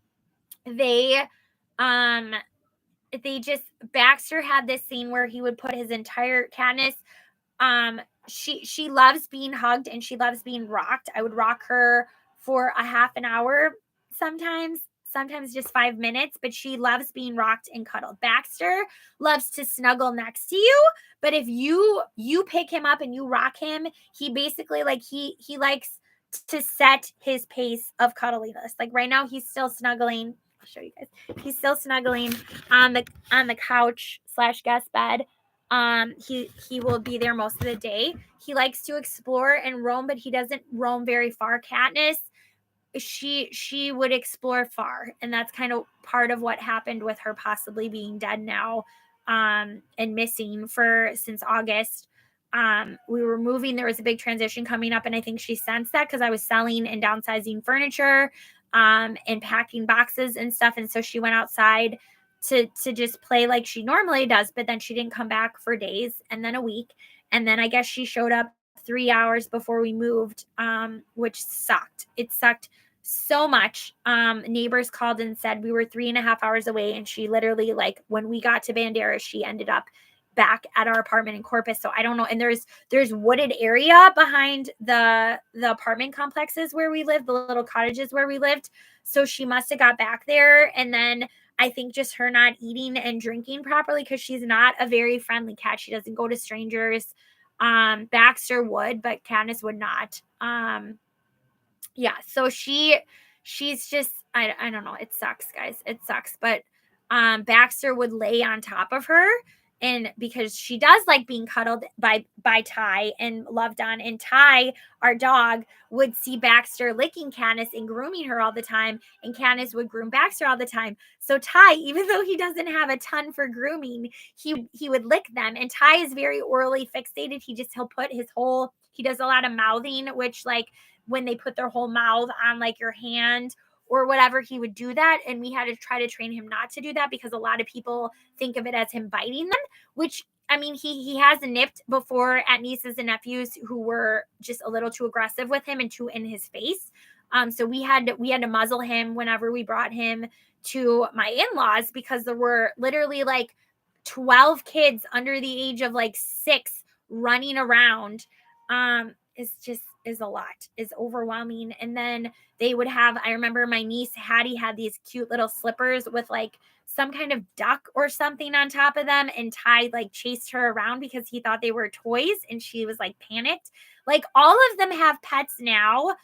they just, Baxter had this scene where he would put his entire Katniss, she loves being hugged and she loves being rocked. I would rock her for a half an hour sometimes just 5 minutes, but she loves being rocked and cuddled. Baxter loves to snuggle next to you, but if you pick him up and you rock him, he basically he likes to set his pace of cuddliness. Like right now he's still snuggling. I'll show you guys. He's still snuggling on the couch / guest bed. He will be there most of the day. He likes to explore and roam, but he doesn't roam very far. Katniss, she would explore far, and that's kind of part of what happened with her possibly being dead now and missing since August. We were moving, there was a big transition coming up, and I think she sensed that because I was selling and downsizing furniture and packing boxes and stuff, and so she went outside to just play like she normally does, but then she didn't come back for days and then a week, and then I guess she showed up 3 hours before we moved, which sucked. It sucked so much. Neighbors called and said we were 3.5 hours away, and she literally, when we got to Banderas, she ended up back at our apartment in Corpus. So I don't know. And there's wooded area behind the apartment complexes where we lived, the little cottages where we lived. So she must have got back there, and then I think just her not eating and drinking properly, because she's not a very friendly cat. She doesn't go to strangers. Baxter would, but Katniss would not. Yeah, so she's just, I don't know, it sucks, guys, it sucks, but Baxter would lay on top of her, and because she does like being cuddled by Ty and loved on, and Ty, our dog, would see Baxter licking Katniss and grooming her all the time, and Katniss would groom Baxter all the time. So Ty, even though he doesn't have a ton for grooming, he would lick them, and Ty is very orally fixated. He'll put he does a lot of mouthing, which when they put their whole mouth on your hand or whatever, he would do that. And we had to try to train him not to do that, because a lot of people think of it as him biting them, which, I mean, he has nipped before at nieces and nephews who were just a little too aggressive with him and too in his face. So we had to muzzle him whenever we brought him to my in-laws, because there were literally 12 kids under the age of 6 running around. Is a lot, is overwhelming. And then they would have, I remember my niece Hattie had these cute little slippers with some kind of duck or something on top of them, and Ty chased her around because he thought they were toys, and she was panicked. All of them have pets now.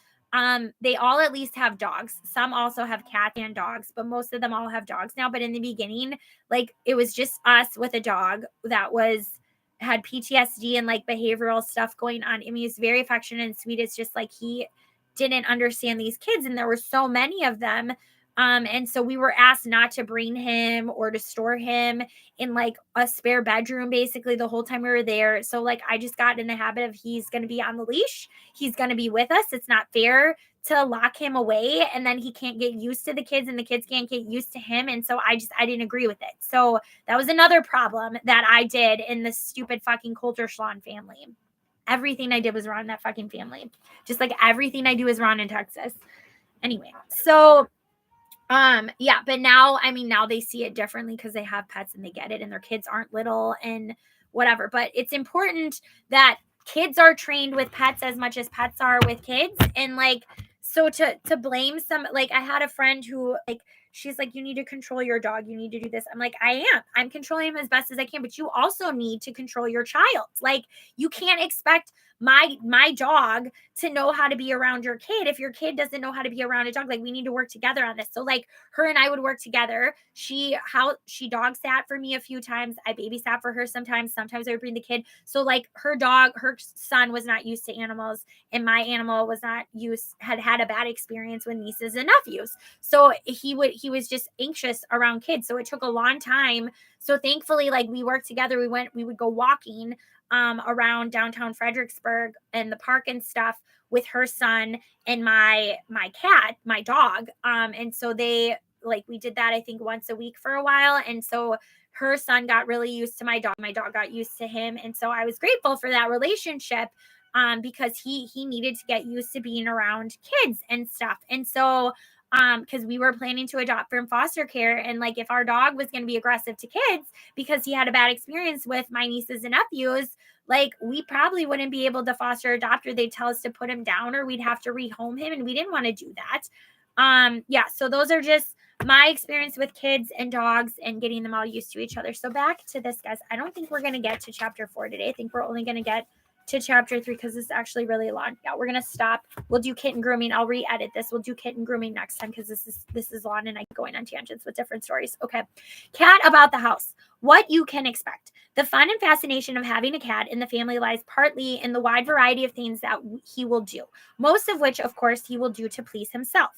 They all at least have dogs. Some also have cats and dogs, but most of them all have dogs now. But in the beginning, it was just us with a dog that had PTSD and behavioral stuff going on. I mean, he's very affectionate and sweet. It's just he didn't understand these kids, and there were so many of them. And so we were asked not to bring him or to store him in a spare bedroom basically the whole time we were there. So I just got in the habit of, he's going to be on the leash. He's going to be with us. It's not fair to lock him away, and then he can't get used to the kids, and the kids can't get used to him. And so I didn't agree with it. So that was another problem that I did in this stupid fucking Coulter-Schlon family. Everything I did was wrong in that fucking family. Just everything I do is wrong in Texas. Anyway, so yeah, but now they see it differently because they have pets and they get it, and their kids aren't little and whatever. But it's important that kids are trained with pets as much as pets are with kids. And like, so to blame some, like I had a friend who like, she's like, you need to control your dog. You need to do this. I'm like, I'm controlling him as best as I can, but you also need to control your child. Like, you can't expect my dog to know how to be around your kid if your kid doesn't know how to be around a dog. Like, we need to work together on this. So like, her and I would work together. She dog sat for me a few times. I babysat for her sometimes. Sometimes I would bring the kid. So like, her son was not used to animals, and my animal was not had a bad experience with nieces and nephews. So he was just anxious around kids. So it took a long time. So thankfully, like, we worked together. We would go walking around downtown Fredericksburg and the park and stuff with her son and my cat, my dog. And so they, like, we did that I think once a week for a while. And so her son got really used to my dog. My dog got used to him. And so I was grateful for that relationship, because he needed to get used to being around kids and stuff. And so because we were planning to adopt from foster care, and like, if our dog was going to be aggressive to kids because he had a bad experience with my nieces and nephews, like, we probably wouldn't be able to foster adopt, or they'd tell us to put him down, or we'd have to rehome him, and we didn't want to do that. Yeah, so those are just my experience with kids and dogs and getting them all used to each other. So back to this, guys. I don't think we're going to get to chapter 4 today. I think we're only going to get to chapter 3 because it's actually really long. Yeah, we're going to stop. We'll do kitten grooming. I'll re-edit this. We'll do kitten grooming next time because this is long and I'm going on tangents with different stories. Okay. Cat about the house. What you can expect. The fun and fascination of having a cat in the family lies partly in the wide variety of things that he will do, most of which, of course, he will do to please himself.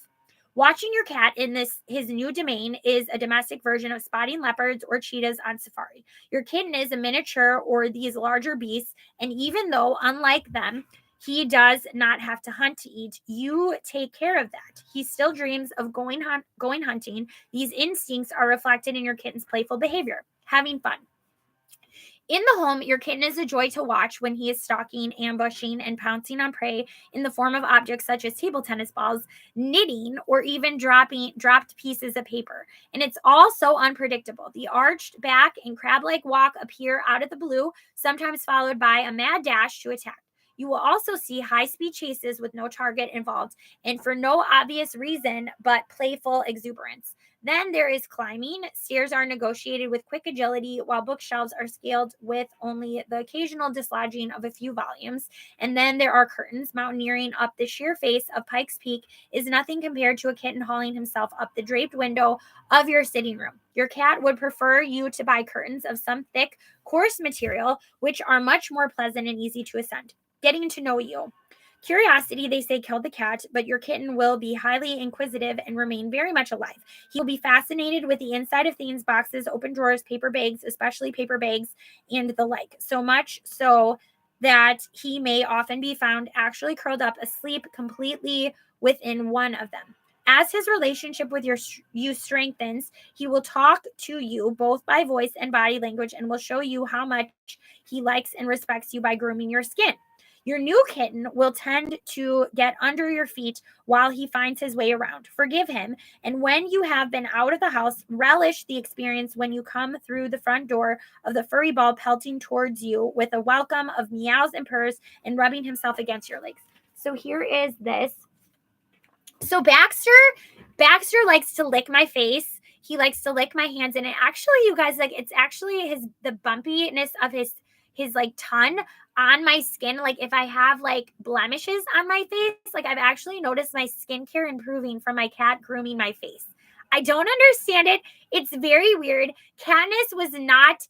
Watching your cat in his new domain is a domestic version of spotting leopards or cheetahs on safari. Your kitten is a miniature or these larger beasts, and even though, unlike them, he does not have to hunt to eat, you take care of that. He still dreams of going hunting. These instincts are reflected in your kitten's playful behavior, having fun. In the home, your kitten is a joy to watch when he is stalking, ambushing, and pouncing on prey in the form of objects such as table tennis balls, knitting, or even dropped pieces of paper. And it's all so unpredictable. The arched back and crab-like walk appear out of the blue, sometimes followed by a mad dash to attack. You will also see high-speed chases with no target involved, and for no obvious reason but playful exuberance. Then there is climbing. Stairs are negotiated with quick agility, while bookshelves are scaled with only the occasional dislodging of a few volumes. And then there are curtains. Mountaineering up the sheer face of Pikes Peak is nothing compared to a kitten hauling himself up the draped window of your sitting room. Your cat would prefer you to buy curtains of some thick, coarse material, which are much more pleasant and easy to ascend. Getting to know you. Curiosity, they say, killed the cat, but your kitten will be highly inquisitive and remain very much alive. He will be fascinated with the inside of things, boxes, open drawers, paper bags, especially paper bags, and the like. So much so that he may often be found actually curled up asleep completely within one of them. As his relationship with you strengthens, he will talk to you both by voice and body language and will show you how much he likes and respects you by grooming your skin. Your new kitten will tend to get under your feet while he finds his way around. Forgive him, and when you have been out of the house, relish the experience when you come through the front door of the furry ball pelting towards you with a welcome of meows and purrs and rubbing himself against your legs. So here is this. So Baxter likes to lick my face. He likes to lick my hands, and it actually, you guys, like, it's actually the bumpiness of his like ton on my skin. Like, if I have like blemishes on my face, like, I've actually noticed my skincare improving from my cat grooming my face. I don't understand it. It's very weird. Katniss was not,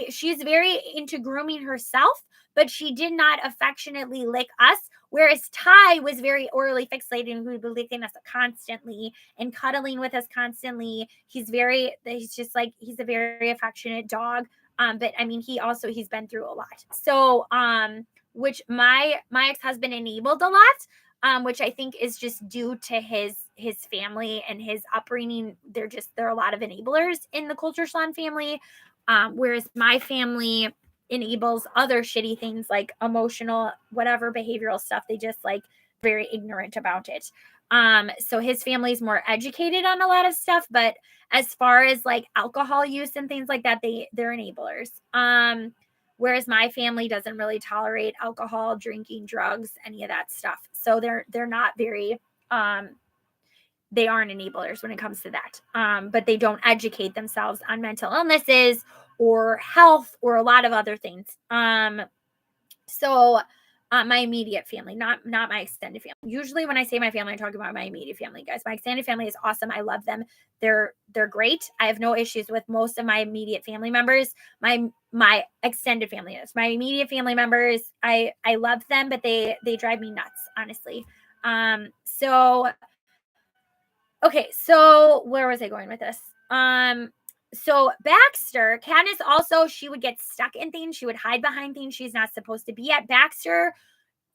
she's very into grooming herself, but she did not affectionately lick us. Whereas Ty was very orally fixated and would be licking us constantly and cuddling with us constantly. He's just like, he's a very affectionate dog. But I mean, he's been through a lot. So, which my ex-husband enabled a lot, which I think is just due to his family and his upbringing. There are a lot of enablers in the Culture Salon family. Whereas my family enables other shitty things like emotional, whatever behavioral stuff. They just like very ignorant about it. So his family's more educated on a lot of stuff, but as far as like alcohol use and things like that, they're enablers. whereas my family doesn't really tolerate alcohol, drinking, drugs, any of that stuff. So they're not very they aren't enablers when it comes to that. But they don't educate themselves on mental illnesses or health or a lot of other things. So my immediate family, not my extended family. Usually when I say my family, I'm talking about my immediate family, guys. My extended family is awesome. I love them. They're great. I have no issues with most of my immediate family members. My extended family is my immediate family members. I love them, but they drive me nuts, honestly. Okay, so where was I going with this? So Baxter, Katniss also, she would get stuck in things. She would hide behind things she's not supposed to be at. Baxter,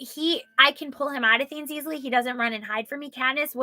I can pull him out of things easily. He doesn't run and hide from me. Katniss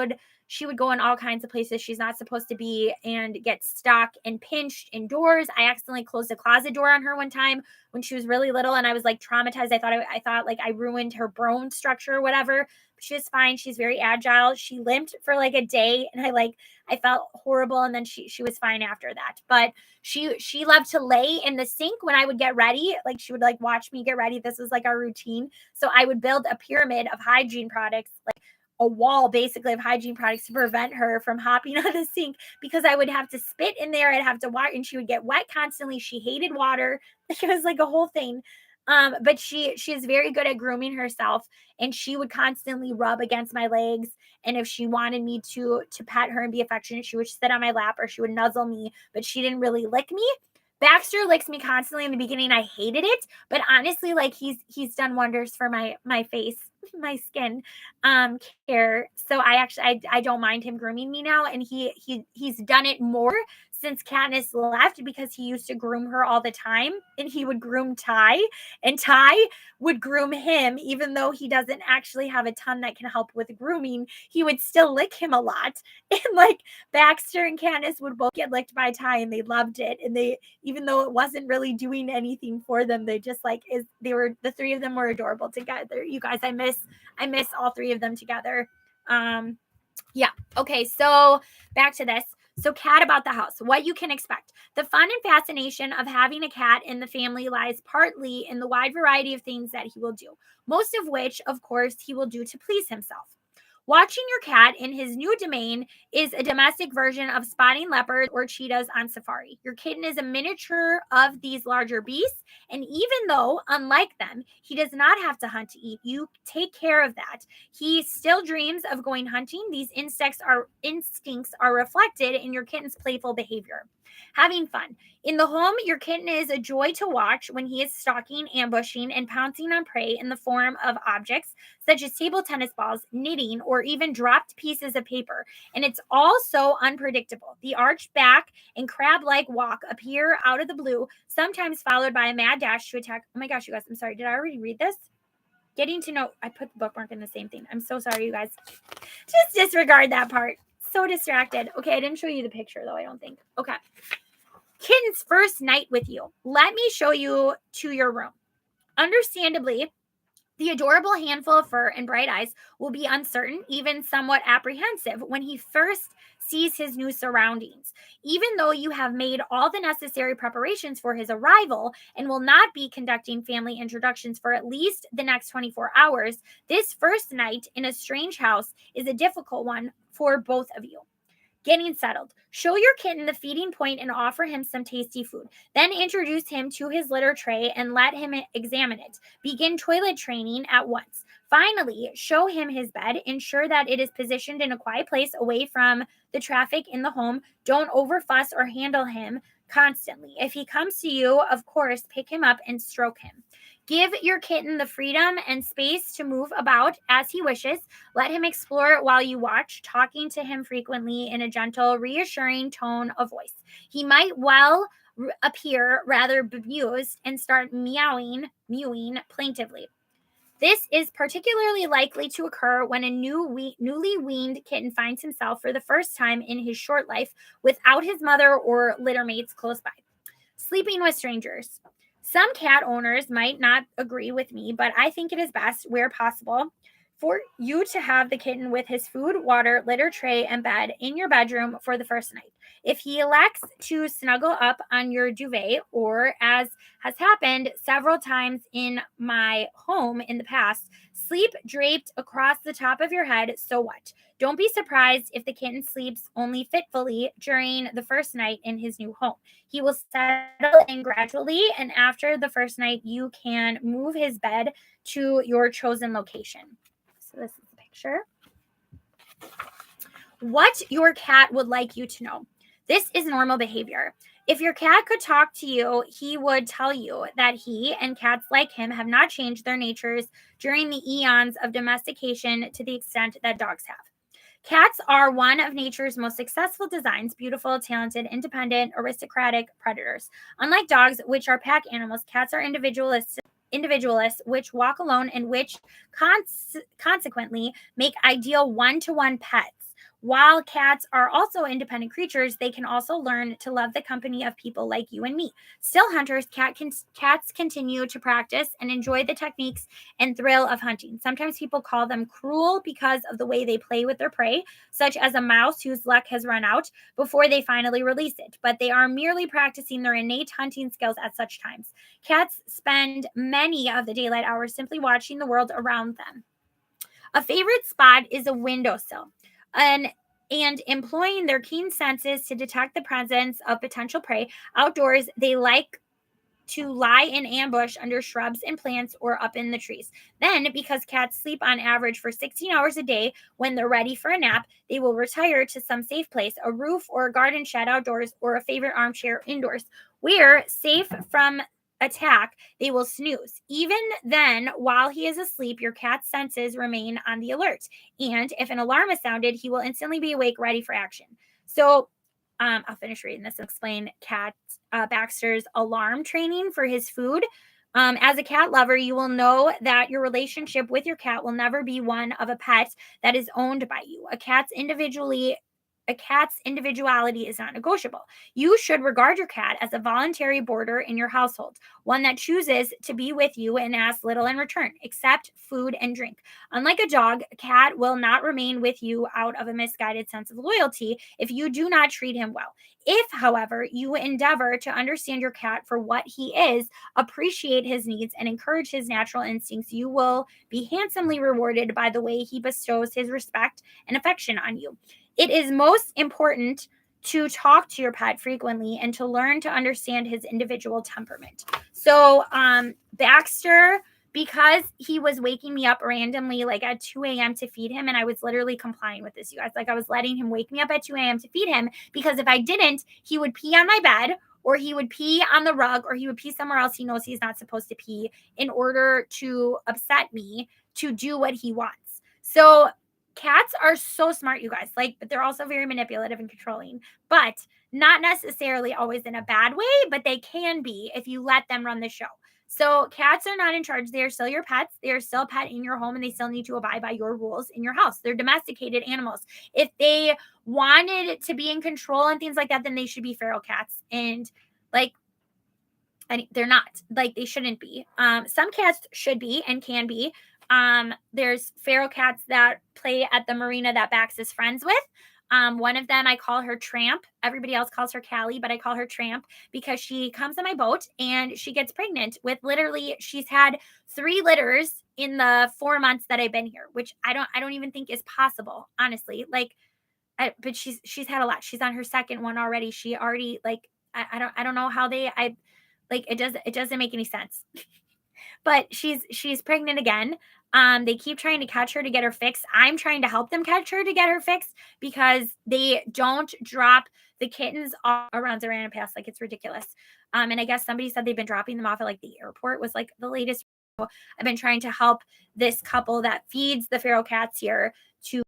she would go in all kinds of places she's not supposed to be and get stuck and pinched indoors. I accidentally closed the closet door on her one time when she was really little, and I was like traumatized. I thought like I ruined her bone structure or whatever. But she was fine. She's very agile. She limped for like a day, and I felt horrible, and then she was fine after that. But she loved to lay in the sink when I would get ready. Like she would like watch me get ready. This was like our routine. So I would build a pyramid of hygiene products, like a wall basically of hygiene products to prevent her from hopping on the sink, because I would have to spit in there. I'd have to water, and she would get wet constantly. She hated water. It was like a whole thing. But she is very good at grooming herself, and she would constantly rub against my legs. And if she wanted me to pet her and be affectionate, she would sit on my lap or she would nuzzle me, but she didn't really lick me. Baxter licks me constantly in the beginning. I hated it, but honestly, like he's done wonders for my face, my skin care. So I don't mind him grooming me now, and he's done it more since Katniss left, because he used to groom her all the time, and he would groom Ty, and Ty would groom him, even though he doesn't actually have a ton that can help with grooming. He would still lick him a lot, and like Baxter and Katniss would both get licked by Ty, and they loved it, and they, even though it wasn't really doing anything for them, they just like the three of them were adorable together. You guys, I miss all three of them together. Yeah. Okay. So back to this. So cat about the house, what you can expect. The fun and fascination of having a cat in the family lies partly in the wide variety of things that he will do, most of which, of course, he will do to please himself. Watching your cat in his new domain is a domestic version of spotting leopards or cheetahs on safari. Your kitten is a miniature of these larger beasts, and even though, unlike them, he does not have to hunt to eat, you take care of that. He still dreams of going hunting. These instincts are reflected in your kitten's playful behavior. Having fun. In the home, your kitten is a joy to watch when he is stalking, ambushing, and pouncing on prey in the form of objects such as table tennis balls, knitting, or even dropped pieces of paper. And it's all so unpredictable. The arched back and crab-like walk appear out of the blue, sometimes followed by a mad dash to attack. Oh my gosh, you guys, I'm sorry. Did I already read this? Getting to know. I put the bookmark in the same thing. I'm so sorry, you guys. Just disregard that part. So distracted. Okay, I didn't show you the picture, though, I don't think. Okay. Kitten's first night with you. Let me show you to your room. Understandably, the adorable handful of fur and bright eyes will be uncertain, even somewhat apprehensive, when he first sees his new surroundings. Even though you have made all the necessary preparations for his arrival and will not be conducting family introductions for at least the next 24 hours, this first night in a strange house is a difficult one for both of you. Getting settled. Show your kitten the feeding point and offer him some tasty food. Then introduce him to his litter tray and let him examine it. Begin toilet training at once. Finally, show him his bed. Ensure that it is positioned in a quiet place away from the traffic in the home. Don't overfuss or handle him constantly. If he comes to you, of course, pick him up and stroke him. Give your kitten the freedom and space to move about as he wishes. Let him explore while you watch, talking to him frequently in a gentle, reassuring tone of voice. He might well appear rather bemused and start mewing plaintively. This is particularly likely to occur when a newly weaned kitten finds himself for the first time in his short life without his mother or litter mates close by. Sleeping with strangers. Some cat owners might not agree with me, but I think it is best, where possible, for you to have the kitten with his food, water, litter tray, and bed in your bedroom for the first night. If he elects to snuggle up on your duvet, or as has happened several times in my home in the past, sleep draped across the top of your head, so what? Don't be surprised if the kitten sleeps only fitfully during the first night in his new home. He will settle in gradually, and after the first night, you can move his bed to your chosen location. So this is the picture. What your cat would like you to know. This is normal behavior. If your cat could talk to you, he would tell you that he and cats like him have not changed their natures during the eons of domestication to the extent that dogs have. Cats are one of nature's most successful designs, beautiful, talented, independent, aristocratic predators. Unlike dogs, which are pack animals, cats are individualists, which walk alone and which consequently make ideal one-to-one pets. While cats are also independent creatures, they can also learn to love the company of people like you and me. Still hunters, cats continue to practice and enjoy the techniques and thrill of hunting. Sometimes people call them cruel because of the way they play with their prey, such as a mouse whose luck has run out before they finally release it. But they are merely practicing their innate hunting skills at such times. Cats spend many of the daylight hours simply watching the world around them. A favorite spot is a windowsill. And employing their keen senses to detect the presence of potential prey outdoors, they like to lie in ambush under shrubs and plants or up in the trees. Then, because cats sleep on average for 16 hours a day, when they're ready for a nap, they will retire to some safe place, a roof or a garden shed outdoors, or a favorite armchair indoors, where, safe from attack, they will snooze. Even then, while he is asleep, your cat's senses remain on the alert. And if an alarm is sounded, he will instantly be awake, ready for action. So, I'll finish reading this and explain Baxter's alarm training for his food. As a cat lover, you will know that your relationship with your cat will never be one of a pet that is owned by you. A cat's individuality is not negotiable. You should regard your cat as a voluntary boarder in your household, one that chooses to be with you and asks little in return, except food and drink. Unlike a dog, a cat will not remain with you out of a misguided sense of loyalty if you do not treat him well. If, however, you endeavor to understand your cat for what he is, appreciate his needs, and encourage his natural instincts, you will be handsomely rewarded by the way he bestows his respect and affection on you. It is most important to talk to your pet frequently and to learn to understand his individual temperament. So, Baxter, because he was waking me up randomly, like at 2 a.m. to feed him, and I was literally complying with this, you guys. Like, I was letting him wake me up at 2 a.m. to feed him, because if I didn't, he would pee on my bed, or he would pee on the rug, or he would pee somewhere else he knows he's not supposed to pee, in order to upset me to do what he wants. So, cats are so smart, you guys, like, but they're also very manipulative and controlling, but not necessarily always in a bad way, but they can be if you let them run the show. So cats are not in charge. They are still your pets. They are still a pet in your home, and they still need to abide by your rules in your house. They're domesticated animals. If they wanted to be in control and things like that, then they should be feral cats. And like, they're not. Like, they shouldn't be. Some cats should be and can be. There's feral cats that play at the marina that Bax is friends with. One of them, I call her Tramp. Everybody else calls her Callie, but I call her Tramp because she comes on my boat and she gets pregnant with, literally, she's had 3 litters in the 4 months that I've been here, which I don't even think is possible, honestly. Like, but she's had a lot. She's on her second one already. She already, like, I don't know how it doesn't make any sense. But she's pregnant again. They keep trying to catch her to get her fixed. I'm trying to help them catch her to get her fixed because they don't drop the kittens all around Zarana Pass. Like, it's ridiculous. And I guess somebody said they've been dropping them off at like the airport, was like the latest. I've been trying to help this couple that feeds the feral cats here to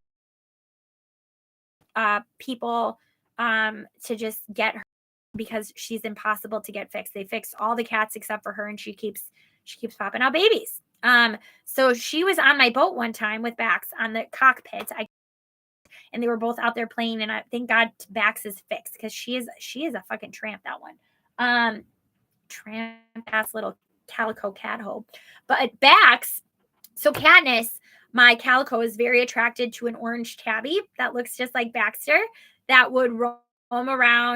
people to just get her, because she's impossible to get fixed. They fixed all the cats except for her, and she keeps popping out babies. So she was on my boat one time with Bax on the cockpit. And they were both out there playing, and I thank God Bax is fixed, because she is a fucking tramp, that one. Tramp ass little calico cat hoe. But Bax, so Katniss, My calico is very attracted to an orange tabby that looks just like Baxter that would roam around